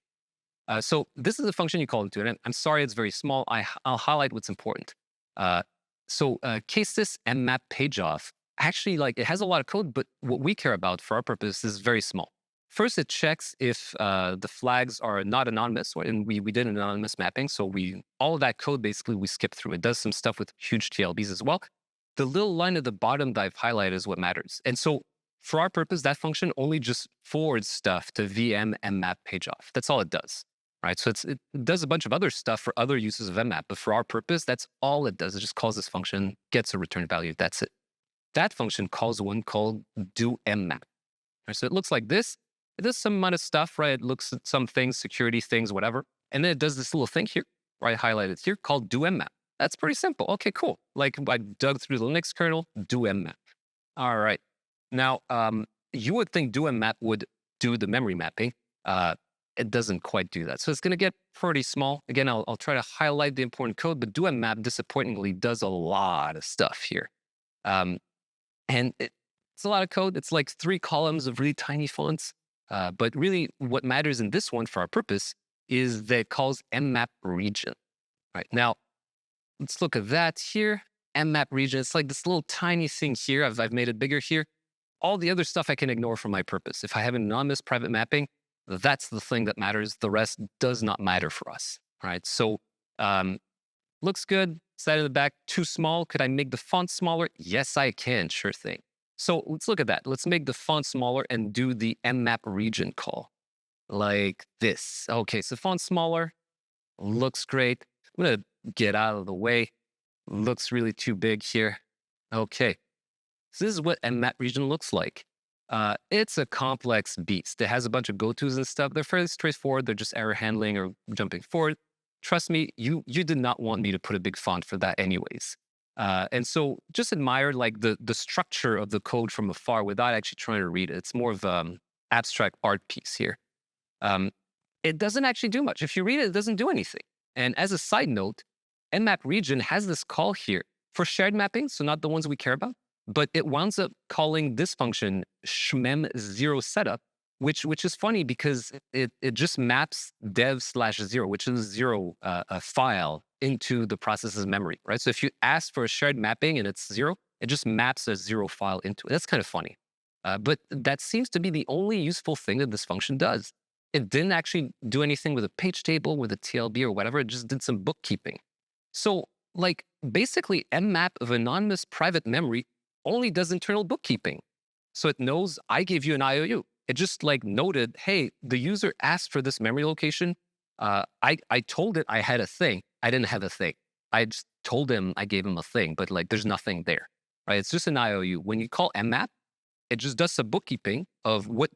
So this is a function you call into it. And I'm sorry, it's very small. I'll highlight what's important. Ksys mmap page off, actually, it has a lot of code, but what we care about for our purpose is very small. First, it checks if the flags are not anonymous, and we did an anonymous mapping. So all of that code, basically, we skip through. It does some stuff with huge TLBs as well. The little line at the bottom that I've highlighted is what matters. And so for our purpose, that function only just forwards stuff to VM mmap page off. That's all it does, right? So it does a bunch of other stuff for other uses of mmap, but for our purpose, that's all it does. It just calls this function, gets a return value. That's it. That function calls one called do mmap. Right, so it looks like this. It does some amount of stuff, right? It looks at some things, security things, whatever. And then it does this little thing here, right? Highlighted here called do mmap. That's pretty simple. Okay, cool. I dug through the Linux kernel, do mmap. All right. Now, you would think do mmap would do the memory mapping. It doesn't quite do that. So it's going to get pretty small. Again, I'll try to highlight the important code, but do mmap disappointingly does a lot of stuff here. And it's a lot of code. It's like 3 columns of really tiny fonts. But really what matters in this one for our purpose is that it calls mmap region. Right now, let's look at that here. Mmap region, it's like this little tiny thing here. I've made it bigger here. All the other stuff I can ignore for my purpose. If I have an anonymous private mapping, that's the thing that matters. The rest does not matter for us, right? So looks good. Side of the back, too small. Could I make the font smaller? Yes, I can, sure thing. So let's look at that. Let's make the font smaller and do the mmap region call like this. Okay, so font smaller, looks great. I'm gonna get out of the way. Looks really too big here. Okay. So this is what mmap region looks like. It's a complex beast. It has a bunch of go-tos and stuff. They're fairly straightforward. They're just error handling or jumping forward. trust me, you did not want me to put a big font for that anyways. And so just admire like the structure of the code from afar without actually trying to read it. It's more of abstract art piece here. Um, it doesn't actually do much. If you read it, it doesn't do anything. And as a side note, Mmap region has this call here for shared mapping, so not the ones we care about, but it winds up calling this function shmem0setup, which is funny because it just maps dev/0, which is zero a file into the process's memory, right? So if you ask for a shared mapping and it's 0, it just maps a 0 file into it. That's kind of funny. But that seems to be the only useful thing that this function does. It didn't actually do anything with a page table, with a TLB or whatever. It just did some bookkeeping. So like basically mmap of anonymous private memory only does internal bookkeeping. So it knows I gave you an IOU. It just like noted, hey, the user asked for this memory location. I told it I had a thing. I didn't have a thing. I just told him I gave him a thing, but like there's nothing there, right? It's just an IOU. When you call mmap, it just does some bookkeeping of what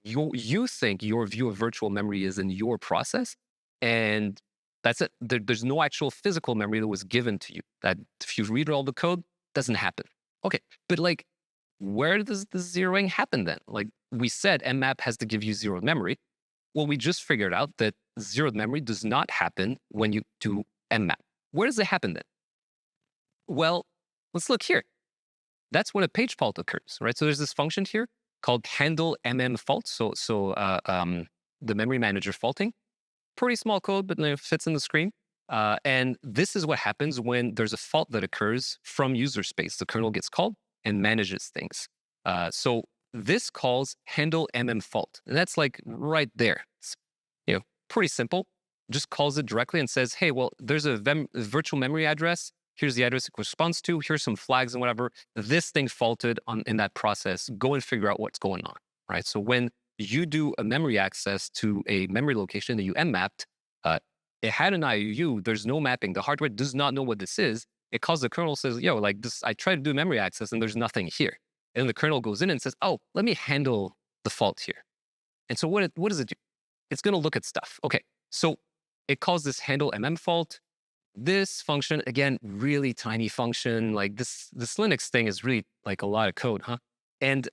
you think your view of virtual memory is in your process. And that's it. There's no actual physical memory that was given to you. That if you read all the code, doesn't happen. Okay, but like, where does the zeroing happen then? Like we said, mmap has to give you zero memory. Well, we just figured out that zeroed memory does not happen when you do mmap. Where does it happen then? Well, let's look here. That's when a page fault occurs, right? So there's this function here called handle fault. So the memory manager faulting. Pretty small code, but it fits in the screen. And this is what happens when there's a fault that occurs from user space. The kernel gets called and manages things. So this calls handle fault. And that's like right there. It's, pretty simple. Just calls it directly and says, hey, well, there's a virtual memory address. Here's the address it corresponds to. Here's some flags and whatever. This thing faulted in that process. Go and figure out what's going on, right? So when you do a memory access to a memory location that you mmapped, it had an IOU. There's no mapping. The hardware does not know what this is. It calls the kernel, says, yo, like this, I tried to do memory access and there's nothing here. And the kernel goes in and says, oh, let me handle the fault here. And so what does it do? It's going to look at stuff. Okay, so it calls this handle fault. This function, again, really tiny function. Like this Linux thing is really like a lot of code, huh? And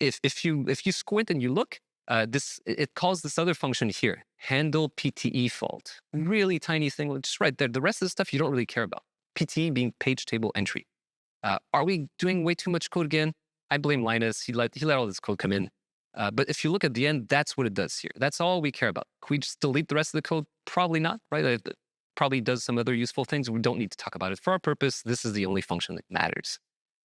if you squint and you look, it calls this other function here, handle PTE fault. Really tiny thing, just right there. The rest of the stuff you don't really care about. PTE being page table entry. Are we doing way too much code again? I blame Linus. He let all this code come in. But if you look at the end, that's what it does here. That's all we care about. Can we just delete the rest of the code? Probably not, right? It probably does some other useful things. We don't need to talk about it. For our purpose, this is the only function that matters.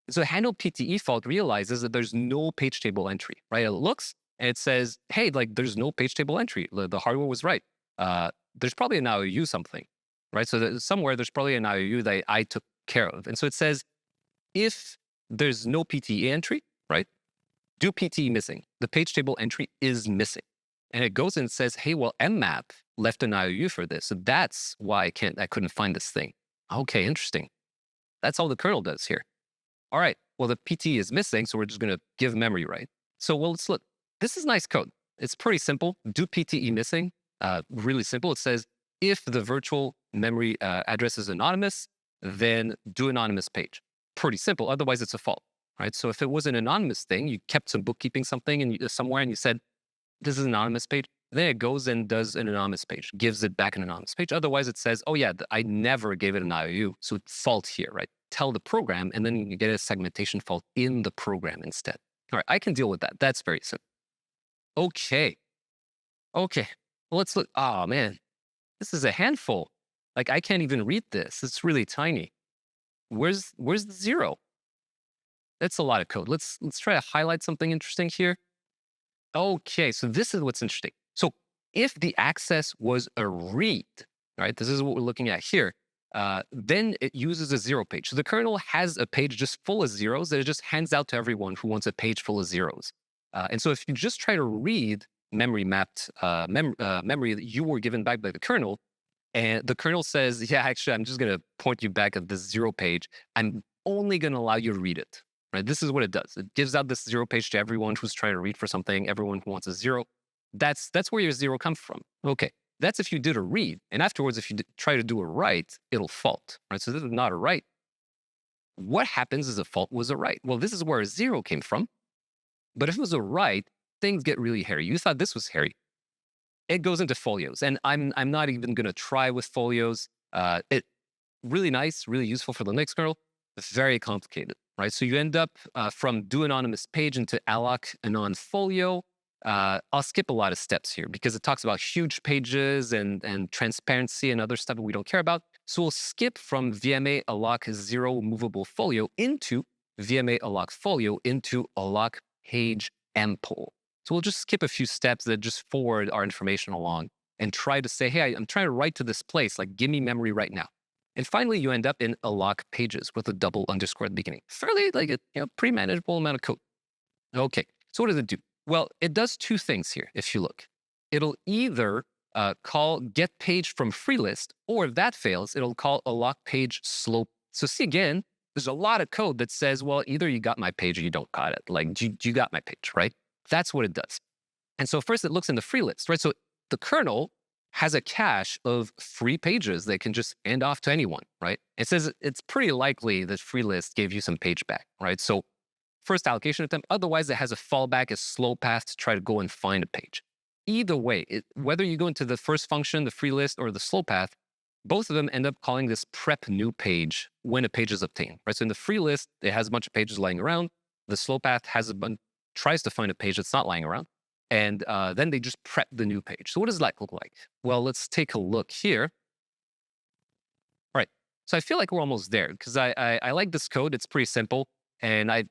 So handle PTE fault realizes that there's no page table entry, right? It looks and it says, hey, like there's no page table entry. The hardware was right. There's probably an IOU something, right? So somewhere there's probably an IOU that I took care of. And so it says, if there's no PTE entry, right? Do PTE missing. The page table entry is missing. And it goes and says, hey, well, mmap left an IOU for this. So that's why I couldn't find this thing. Okay, interesting. That's all the kernel does here. All right, well, the PTE is missing, so we're just going to give memory, right? So, well, let's look. This is nice code. It's pretty simple. Do PTE missing. Really simple. It says, if the virtual memory address is anonymous, then do anonymous page. Pretty simple. Otherwise, it's a fault, right? So if it was an anonymous thing, you kept some bookkeeping something somewhere and you said, this is an anonymous page, then it goes and does an anonymous page, gives it back an anonymous page. Otherwise, it says, oh yeah, I never gave it an IOU, so it's fault here, right? Tell the program, and then you get a segmentation fault in the program instead. All right, I can deal with that. That's very simple. Okay. Well, let's look. Oh man, this is a handful. Like I can't even read this. It's really tiny. Where's the zero? That's a lot of code. Let's try to highlight something interesting here. Okay, so this is what's interesting. So if the access was a read, right, this is what we're looking at here, then it uses a zero page. So the kernel has a page just full of zeros that it just hands out to everyone who wants a page full of zeros. And so if you just try to read memory mapped memory that you were given back by the kernel, and the kernel says, yeah, actually, I'm just going to point you back at this zero page. I'm only going to allow you to read it. Right? This is what it does. It gives out this zero page to everyone who's trying to read for something, everyone who wants a zero. That's where your zero comes from. Okay. That's if you did a read. And afterwards, if you try to do a write, it'll fault, right? So this is not a write. What happens is a fault was a write? Well, this is where a 0 came from. But if it was a write, things get really hairy. You thought this was hairy. It goes into folios. And I'm not even going to try with folios. It really nice, really useful for the Linux kernel. Very complicated, right? So you end up from do anonymous page into alloc anon folio. I'll skip a lot of steps here because it talks about huge pages and transparency and other stuff that we don't care about. So we'll skip from VMA alloc 0 movable folio into VMA alloc folio into alloc page mpoll. So we'll just skip a few steps that just forward our information along and try to say, hey, I'm trying to write to this place, like give me memory right now. And finally, you end up in alloc pages with a double underscore at the beginning. Fairly like a pretty manageable amount of code. Okay, so what does it do? Well, it does two things here, if you look. It'll either call get page from free list, or if that fails, it'll call alloc page slope. So see again, there's a lot of code that says, well, either you got my page or you don't got it. Like, you got my page, right? That's what it does. And so first it looks in the free list, right? So the kernel has a cache of free pages they can just hand off to anyone, right? It says it's pretty likely that free list gave you some page back, right? So first allocation attempt, otherwise it has a fallback, a slow path to try to go and find a page. Either way, whether you go into the first function, the free list, or the slow path, both of them end up calling this prep new page when a page is obtained, right? So in the free list, it has a bunch of pages lying around. The slow path has tries to find a page that's not lying around. And then they just prep the new page. So what does that look like? Well, let's take a look here. All right. So I feel like we're almost there because I like this code. It's pretty simple. And I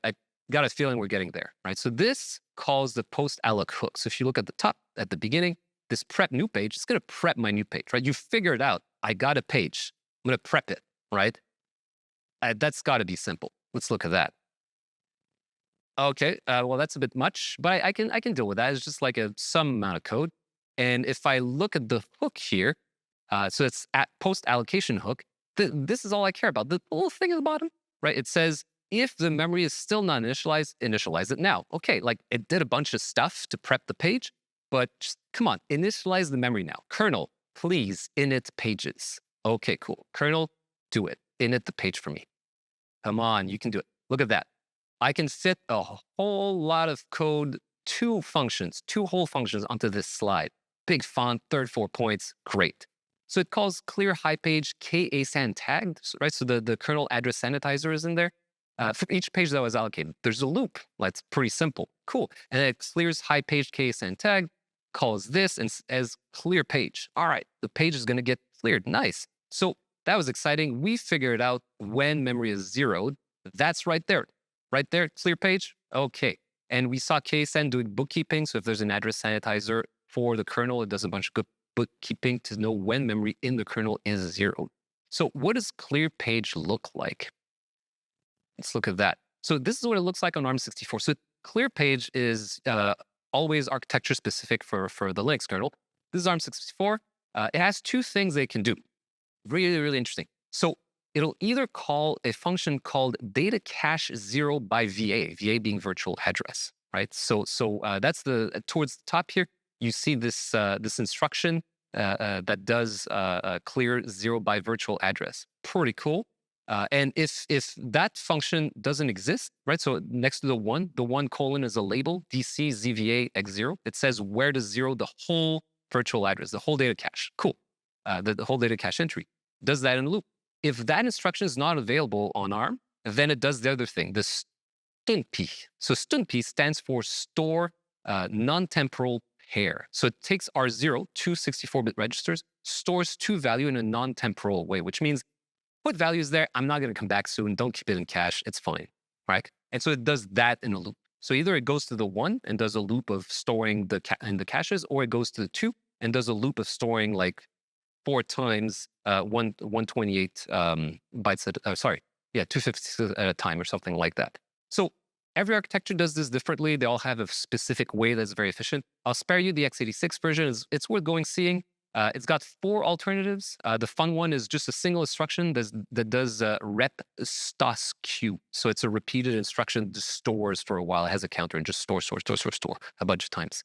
got a feeling we're getting there, right? So this calls the post-alloc hook. So if you look at the top, at the beginning, this prep new page, it's going to prep my new page, right? You figured out, I got a page. I'm going to prep it, right? That's got to be simple. Let's look at that. Okay, well, that's a bit much, but I can deal with that. It's just like some amount of code. And if I look at the hook here, so it's at post-allocation hook, this is all I care about. The little thing at the bottom, right? It says, if the memory is still not initialized, initialize it now. Okay, like it did a bunch of stuff to prep the page, but just, come on, initialize the memory now. Kernel, please init pages. Okay, cool. Kernel, do it. Init the page for me. Come on, you can do it. Look at that. I can fit a whole lot of code, two whole functions onto this slide. Big font, 34 points, great. So it calls clear high page KASAN tagged, right? So the kernel address sanitizer is in there. For each page that was allocated, there's a loop. That's pretty simple. Cool. And it clears high page KASAN tag, calls this as clear page. All right, the page is going to get cleared. Nice. So that was exciting. We figured out when memory is zeroed. That's right there. Right there, clear page. Okay. And we saw KSN doing bookkeeping. So if there's an address sanitizer for the kernel, it does a bunch of good bookkeeping to know when memory in the kernel is zeroed. So what does clear page look like? Let's look at that. So this is what it looks like on ARM64. So clear page is always architecture specific for the Linux kernel. This is ARM64. It has two things they can do. Really, really interesting. So it'll either call a function called data cache 0 by VA, VA being virtual address, right? So that's towards the top here, you see this instruction that does clear 0 by virtual address. Pretty cool. And if that function doesn't exist, right? So next to the one colon is a label, DC ZVA X0. It says where to zero the whole virtual address, the whole data cache. Cool. The whole data cache entry does that in a loop. If that instruction is not available on ARM, then it does the other thing, the STUNP. So STUNP stands for store non-temporal pair. So it takes R0, two 64-bit registers, stores two value in a non-temporal way, which means put values there. I'm not going to come back soon. Don't keep it in cache. It's fine, right? And so it does that in a loop. So either it goes to the 1 and does a loop of storing in the caches, or it goes to the 2 and does a loop of storing like 4 times 128 bytes at, 256 at a time or something like that. So every architecture does this differently. They all have a specific way that's very efficient. I'll spare you the x86 version. It's worth seeing. It's got 4 alternatives. The fun one is just a single instruction that does rep stas q. So it's a repeated instruction that stores for a while. It has a counter and just store a bunch of times.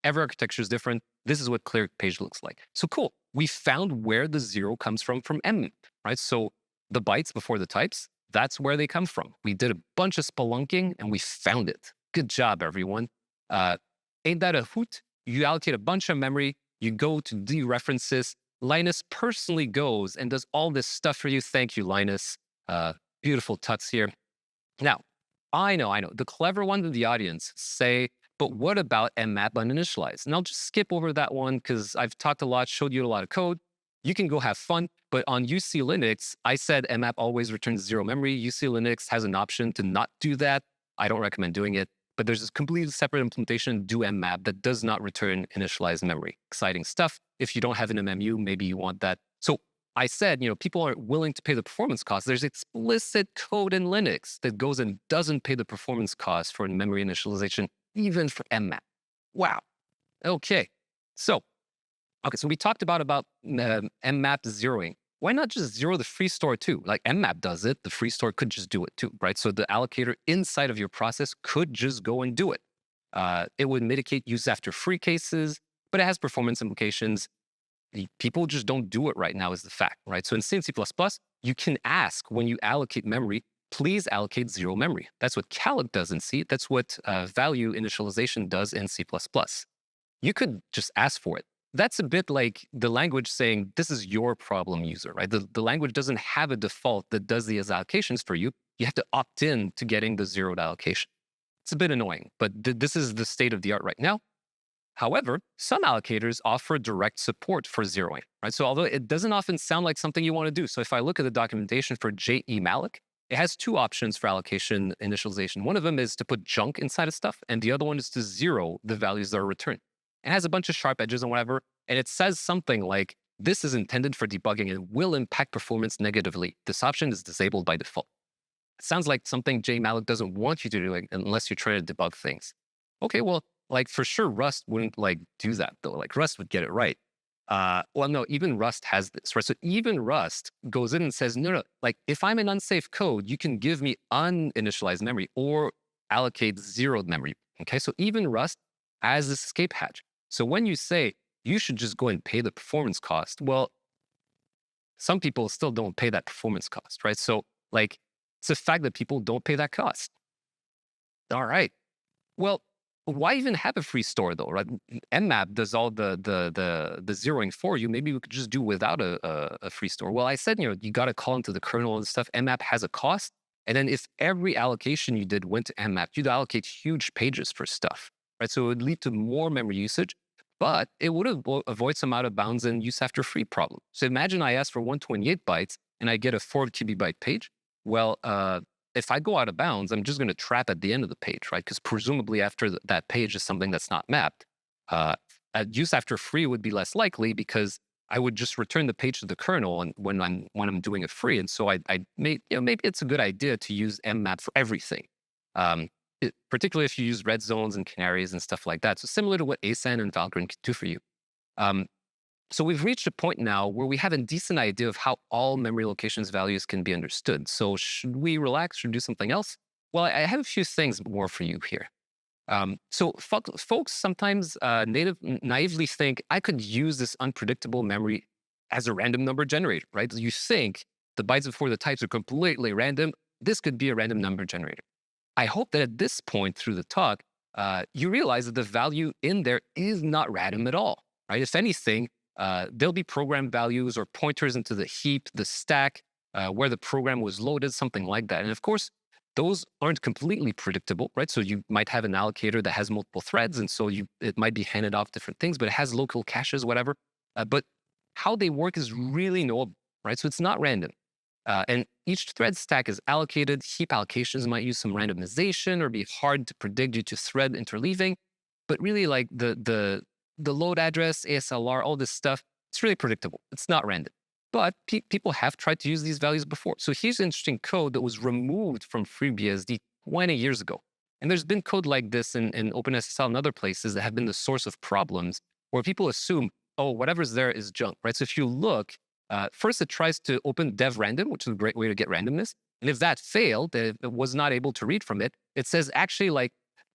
Every architecture is different. This is what clear page looks like. So cool. We found where the 0 comes from Mmap, right? So the bytes before the types, that's where they come from. We did a bunch of spelunking and we found it. Good job, everyone. Ain't that a hoot? You allocate a bunch of memory, you go to dereferences. Linus personally goes and does all this stuff for you. Thank you, Linus. Beautiful tuts here. Now, I know, the clever ones in the audience say, but what about Mmap Uninitialized? And I'll just skip over that one because I've talked a lot, showed you a lot of code. You can go have fun. But on UC Linux, I said Mmap always returns 0 memory. UC Linux has an option to not do that. I don't recommend doing it. But there's this completely separate implementation, do Mmap, that does not return initialized memory. Exciting stuff. If you don't have an MMU, maybe you want that. So I said, people aren't willing to pay the performance cost. There's explicit code in Linux that goes and doesn't pay the performance cost for memory initialization, even for Mmap. Wow. Okay. So we talked about Mmap zeroing. Why not just zero the free store too? Like Mmap does it, the free store could just do it too, right? So the allocator inside of your process could just go and do it. It would mitigate use after free cases, but it has performance implications. People just don't do it right now is the fact, right? So in C and C++, you can ask when you allocate memory, please allocate 0 memory. That's what calloc does in C. That's what value initialization does in C++. You could just ask for it. That's a bit like the language saying, this is your problem, user, right? The language doesn't have a default that does these allocations for you. You have to opt in to getting the zeroed allocation. It's a bit annoying, but this is the state of the art right now. However, some allocators offer direct support for zeroing, right? So although it doesn't often sound like something you want to do. So if I look at the documentation for JEmalloc, it has 2 options for allocation initialization. One of them is to put junk inside of stuff, and the other one is to zero the values that are returned. It has a bunch of sharp edges and whatever, and it says something like, this is intended for debugging and will impact performance negatively. This option is disabled by default. It sounds like something JMalloc doesn't want you to do unless you're trying to debug things. Okay, well, for sure, Rust wouldn't do that though. Rust would get it right. Well, no, even Rust has this, right? So even Rust goes in and says, no, if I'm in unsafe code, you can give me uninitialized memory or allocate zeroed memory. Okay, so even Rust has this escape hatch. So when you say you should just go and pay the performance cost, well, some people still don't pay that performance cost, right? So it's a fact that people don't pay that cost. All right. Well, why even have a free store though, right? Mmap does all the zeroing for you. Maybe we could just do without a free store. Well, I said, you got to call into the kernel and stuff. Mmap has a cost. And then if every allocation you did went to Mmap, you'd allocate huge pages for stuff, right? So it would lead to more memory usage, but it would avoid some out of bounds and use after free problem. So imagine I ask for 128 bytes and I get a 4 kilobyte page. Well, if I go out of bounds, I'm just going to trap at the end of the page, right? Because presumably after that page is something that's not mapped. Use after free would be less likely because I would just return the page to the kernel and when I'm doing it free. And so maybe it's a good idea to use Mmap for everything, particularly if you use red zones and canaries and stuff like that. So similar to what ASAN and Valgrind can do for you. So we've reached a point now where we have a decent idea of how all memory locations values can be understood. So should we relax? Should we do something else? Well, I have a few things more for you here. So folks sometimes naively think I could use this unpredictable memory as a random number generator, right? You think the bytes before the types are completely random. This could be a random number generator. I hope that at this point through the talk, you realize that the value in there is not random at all, right? If anything, there'll be program values or pointers into the heap, the stack, where the program was loaded, something like that. And of course, those aren't completely predictable, right? So you might have an allocator that has multiple threads, and so it might be handed off different things, but it has local caches, whatever. But how they work is really knowable, right? So it's not random. And each thread stack is allocated. Heap allocations might use some randomization or be hard to predict due to thread interleaving. But really, the load address, ASLR, all this stuff, it's really predictable. It's not random. But people have tried to use these values before. So here's interesting code that was removed from FreeBSD 20 years ago. And there's been code like this in OpenSSL and other places that have been the source of problems where people assume, oh, whatever's there is junk, right? So if you look, first it tries to open dev random, which is a great way to get randomness. And if that failed, if it was not able to read from it, it says actually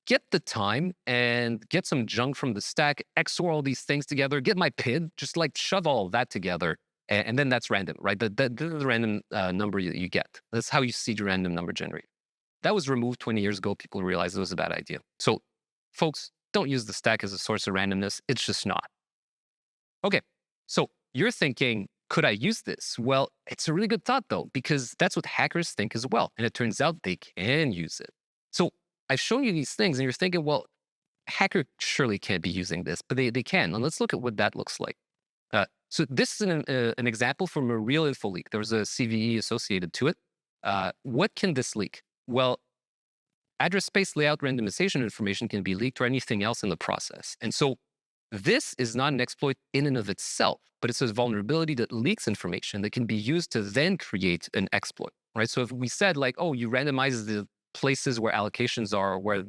get the time and get some junk from the stack, XOR all these things together, get my PID, just like shove all of that together. And then that's random, right? This is the random number you get. That's how you see the random number generated. That was removed 20 years ago. People realized it was a bad idea. So folks, don't use the stack as a source of randomness. It's just not. Okay, so you're thinking, could I use this? Well, it's a really good thought though, because that's what hackers think as well. And it turns out they can use it. So I've shown you these things and you're thinking, well, hacker surely can't be using this, but they can. And let's look at what that looks like. So this is an example from a real info leak. There was a CVE associated to it. What can this leak? Well, address space layout randomization information can be leaked or anything else in the process. And so this is not an exploit in and of itself, but it's a vulnerability that leaks information that can be used to then create an exploit, right? So if we said like, oh, you randomize the places where allocations are, or where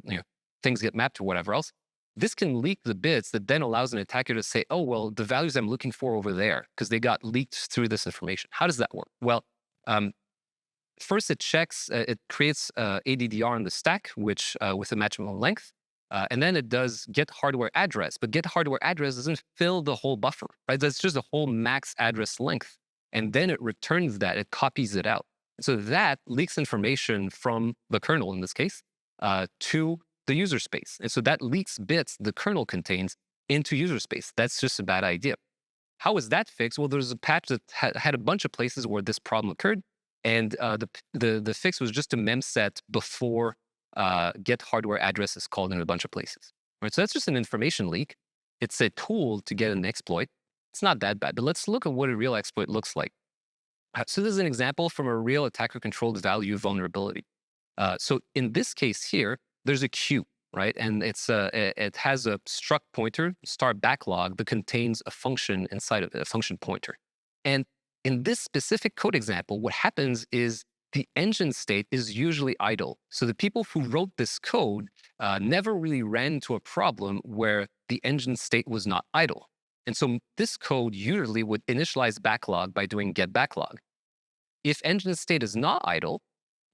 things get mapped to whatever else, this can leak the bits that then allows an attacker to say, oh, well, the values I'm looking for over there, because they got leaked through this information. How does that work? Well, first it checks, it creates ADDR on the stack, which with a matchable length. And then it does get hardware address, but get hardware address doesn't fill the whole buffer, right? That's just a whole max address length. And then it returns that, it copies it out. So that leaks information from the kernel in this case to the user space. And so that leaks bits the kernel contains into user space. That's just a bad idea. How was that fixed? Well, there's a patch that had a bunch of places where this problem occurred. And the fix was just a mem set before get hardware address is called in a bunch of places. Right? So that's just an information leak. It's a tool to get an exploit. It's not that bad, but let's look at what a real exploit looks like. So this is an example from a real attacker-controlled value vulnerability. So in this case here, there's a queue, right? And it has a struct pointer, star backlog, that contains a function inside of it, a function pointer. And in this specific code example, what happens is the engine state is usually idle. So the people who wrote this code never really ran into a problem where the engine state was not idle. And so this code usually would initialize backlog by doing get backlog. If engine state is not idle,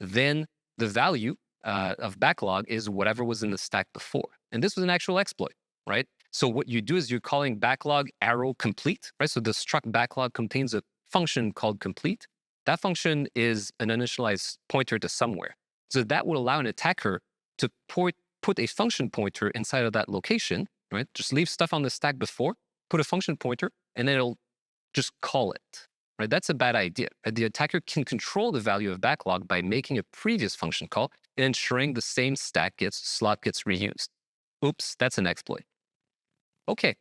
then the value of backlog is whatever was in the stack before. And this was an actual exploit, right? So what you do is you're calling backlog arrow complete, right? So the struct backlog contains a function called complete. That function is an initialized pointer to somewhere. So that would allow an attacker to put a function pointer inside of that location, right? Just leave stuff on the stack before, put a function pointer, and then it'll just call it, right? That's a bad idea. Right? The attacker can control the value of backlog by making a previous function call and ensuring the same slot gets reused. Oops, that's an exploit. Okay.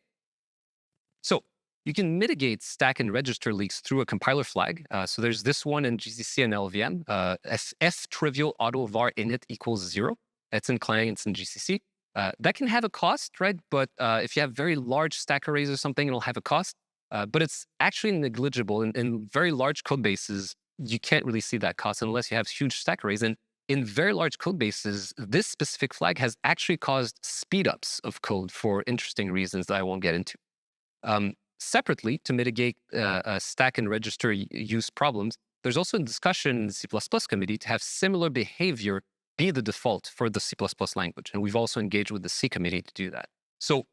So you can mitigate stack and register leaks through a compiler flag. So there's this one in GCC and LVM, f trivial auto var init equals 0. That's in Clang, it's in GCC. That can have a cost, right? But if you have very large stack arrays or something, it'll have a cost. But it's actually negligible. In very large code bases, you can't really see that cost unless you have huge stack arrays. And in very large code bases, this specific flag has actually caused speedups of code for interesting reasons that I won't get into. Separately, to mitigate stack and register use problems, there's also a discussion in the C++ committee to have similar behavior be the default for the C++ language. And we've also engaged with the C committee to do that. So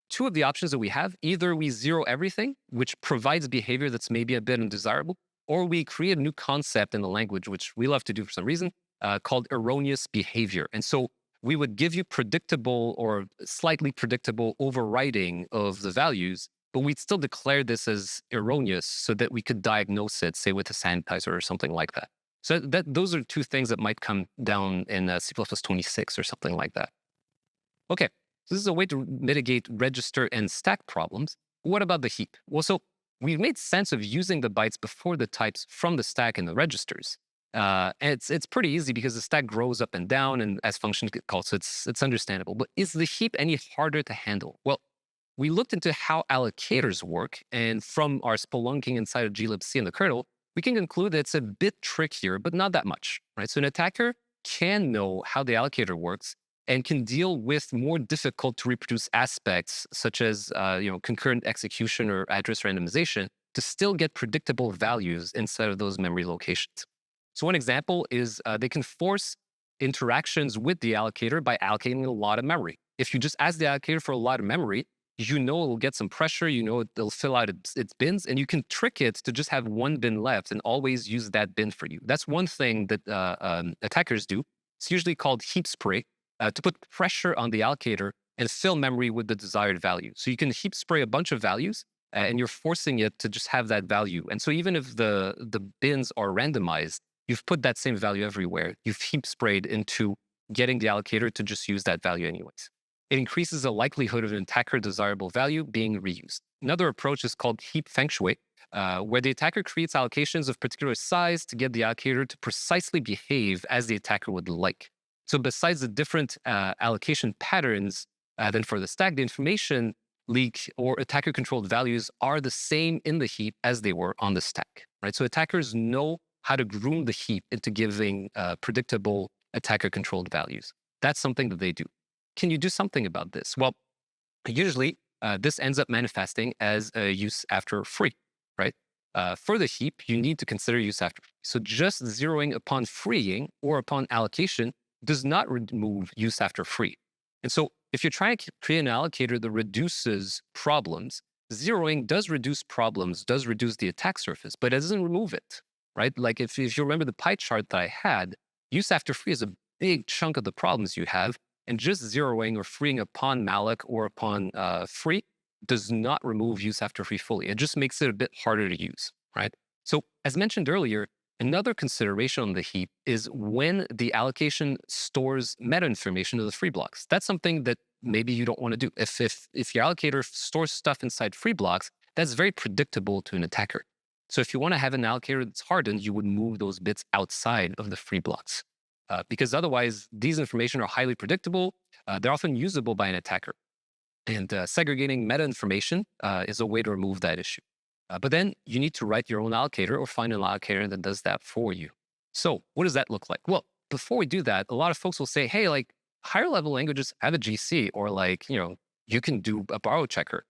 two of the options that we have, either we zero everything, which provides behavior that's maybe a bit undesirable, or we create a new concept in the language, which we love to do for some reason, called erroneous behavior. And so we would give you predictable or slightly predictable overriding of the values, but we'd still declare this as erroneous so that we could diagnose it, say, with a sanitizer or something like that. So those are two things that might come down in C++ 26 or something like that. Okay, so this is a way to mitigate register and stack problems. What about the heap? Well, so we've made sense of using the bytes before the types from the stack and the registers. And it's pretty easy because the stack grows up and down and as functions get called, so it's understandable. But is the heap any harder to handle? Well, we looked into how allocators work, and from our spelunking inside of Glibc and the kernel, we can conclude that it's a bit trickier, but not that much, right? So an attacker can know how the allocator works and can deal with more difficult to reproduce aspects, such as concurrent execution or address randomization, to still get predictable values inside of those memory locations. So one example is they can force interactions with the allocator by allocating a lot of memory. If you just ask the allocator for a lot of memory, you know it'll get some pressure, you know it'll fill out its bins, and you can trick it to just have one bin left and always use that bin for you. That's one thing that attackers do. It's usually called heap spray, to put pressure on the allocator and fill memory with the desired value. So you can heap spray a bunch of values, and you're forcing it to just have that value. And so even if the bins are randomized, you've put that same value everywhere. You've heap sprayed into getting the allocator to just use that value anyways. It increases the likelihood of an attacker desirable value being reused. Another approach is called heap feng shui, where the attacker creates allocations of particular size to get the allocator to precisely behave as the attacker would like. So besides the different allocation patterns than for the stack, the information leak or attacker-controlled values are the same in the heap as they were on the stack, right? So attackers know how to groom the heap into giving predictable attacker-controlled values. That's something that they do. Can you do something about this? Well, usually this ends up manifesting as a use after free, right? For the heap, you need to consider use after free. So just zeroing upon freeing or upon allocation does not remove use after free. And so if you're trying to create an allocator that reduces problems, zeroing does reduce problems, does reduce the attack surface, but it doesn't remove it, right? Like if you remember the pie chart that I had, use after free is a big chunk of the problems you have. And just zeroing or freeing upon malloc or upon free does not remove use after free fully. It just makes it a bit harder to use, right? So as mentioned earlier, another consideration on the heap is when the allocation stores meta information of the free blocks. That's something that maybe you don't want to do. If your allocator stores stuff inside free blocks, that's very predictable to an attacker. So if you want to have an allocator that's hardened, you would move those bits outside of the free blocks. Because otherwise, these information are highly predictable. They're often usable by an attacker. And segregating meta information is a way to remove that issue. But then you need to write your own allocator or find an allocator that does that for you. So what does that look like? Well, before we do that, a lot of folks will say, hey, like higher level languages have a GC, or like, you can do a borrow checker.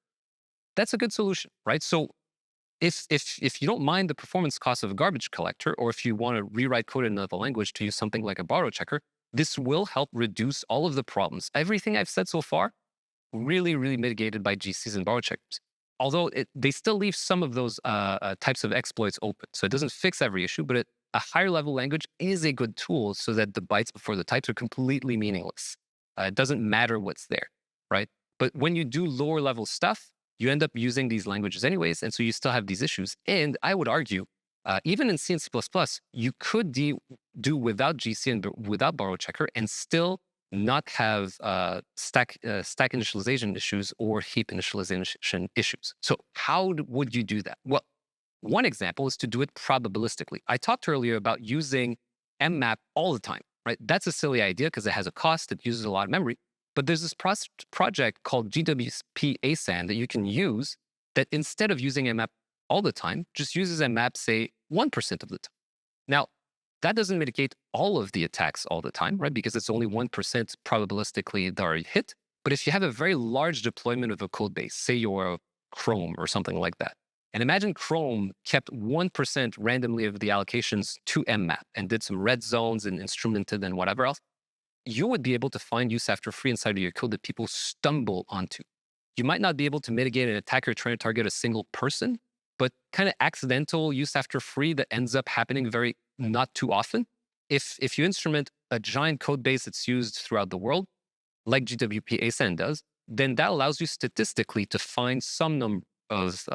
That's a good solution, right? So if you don't mind the performance cost of a garbage collector, or if you want to rewrite code in another language to use something like a borrow checker, this will help reduce all of the problems. Everything I've said so far, really, really mitigated by GCs and borrow checkers. Although they still leave some of those types of exploits open. So it doesn't fix every issue, but a higher level language is a good tool so that the bytes before the types are completely meaningless. It doesn't matter what's there, right? But when you do lower level stuff, you end up using these languages anyways, and so you still have these issues. And I would argue, even in C and C++, you could do without GC and without borrow checker and still not have stack initialization issues or heap initialization issues. So how would you do that? Well, one example is to do it probabilistically. I talked earlier about using Mmap all the time, right? That's a silly idea because it has a cost, it uses a lot of memory. But there's this project called Glibc ASAN that you can use that instead of using Mmap all the time, just uses Mmap, say, 1% of the time. Now, that doesn't mitigate all of the attacks all the time, right? Because it's only 1% probabilistically that are hit. But if you have a very large deployment of a code base, say you're Chrome or something like that, and imagine Chrome kept 1% randomly of the allocations to Mmap and did some red zones and instrumented and whatever else, you would be able to find use after free inside of your code that people stumble onto. You might not be able to mitigate an attacker trying to target a single person, but kind of accidental use after free that ends up happening very not too often. If you instrument a giant code base that's used throughout the world, like GWP ASAN does, then that allows you statistically to find some number of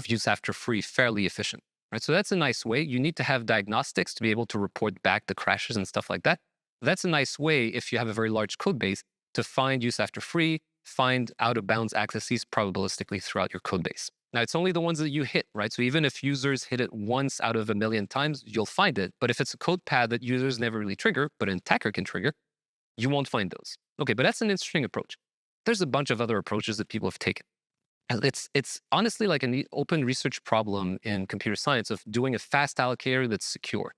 use after free fairly efficient, right? So that's a nice way. You need to have diagnostics to be able to report back the crashes and stuff like that. That's a nice way, if you have a very large code base, to find use after free, find out of bounds accesses probabilistically throughout your code base. Now, it's only the ones that you hit, right? So even if users hit it once out of 1,000,000 times, you'll find it. But if it's a code pad that users never really trigger, but an attacker can trigger, you won't find those. Okay, but that's an interesting approach. There's a bunch of other approaches that people have taken. And it's honestly like an open research problem in computer science of doing a fast allocator that's secure.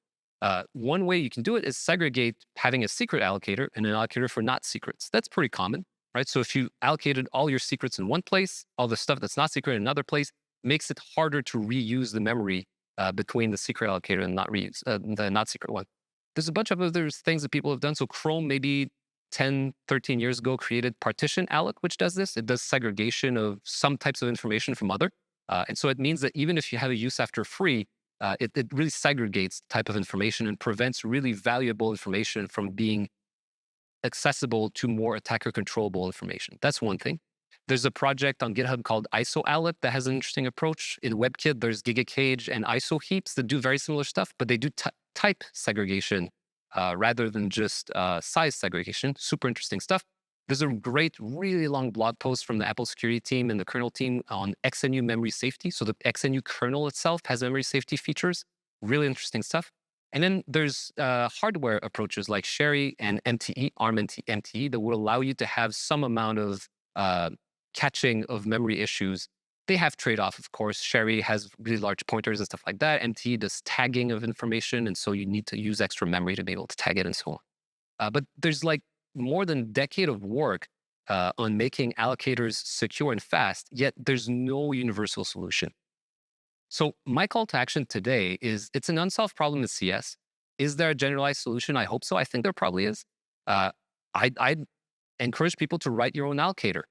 One way you can do it is segregate having a secret allocator and an allocator for not secrets. That's pretty common, right? So if you allocated all your secrets in one place, all the stuff that's not secret in another place, makes it harder to reuse the memory between the secret allocator and not secret one. There's a bunch of other things that people have done. So Chrome maybe 10, 13 years ago created partition alloc, which does this. It does segregation of some types of information from other. And so it means that even if you have a use after free, it really segregates type of information and prevents really valuable information from being accessible to more attacker controllable information. That's one thing. There's a project on GitHub called isoalloc that has an interesting approach. In WebKit, there's gigacage and iso heaps that do very similar stuff, but they do type segregation rather than just size segregation. Super interesting stuff. There's a great, really long blog post from the Apple security team and the kernel team on XNU memory safety. So the XNU kernel itself has memory safety features. Really interesting stuff. And then there's hardware approaches like Sherry and MTE, ARM MTE, that will allow you to have some amount of catching of memory issues. They have trade-off, of course. Sherry has really large pointers and stuff like that. MTE does tagging of information, and so you need to use extra memory to be able to tag it and so on. But there's like more than a decade of work on making allocators secure and fast, yet there's no universal solution. So my call to action today is, it's an unsolved problem in CS. Is there a generalized solution? I hope so. I think there probably is. I'd encourage people to write your own allocator.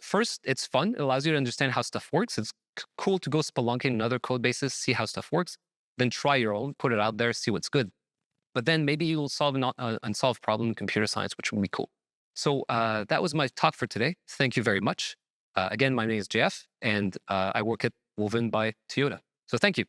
First, it's fun. It allows you to understand how stuff works. It's cool to go spelunking in other code bases, see how stuff works. Then try your own, put it out there, see what's good. But then maybe you'll solve an unsolved problem in computer science, which would be cool. So that was my talk for today. Thank you very much. Again, my name is JF, and I work at Woven by Toyota. So thank you.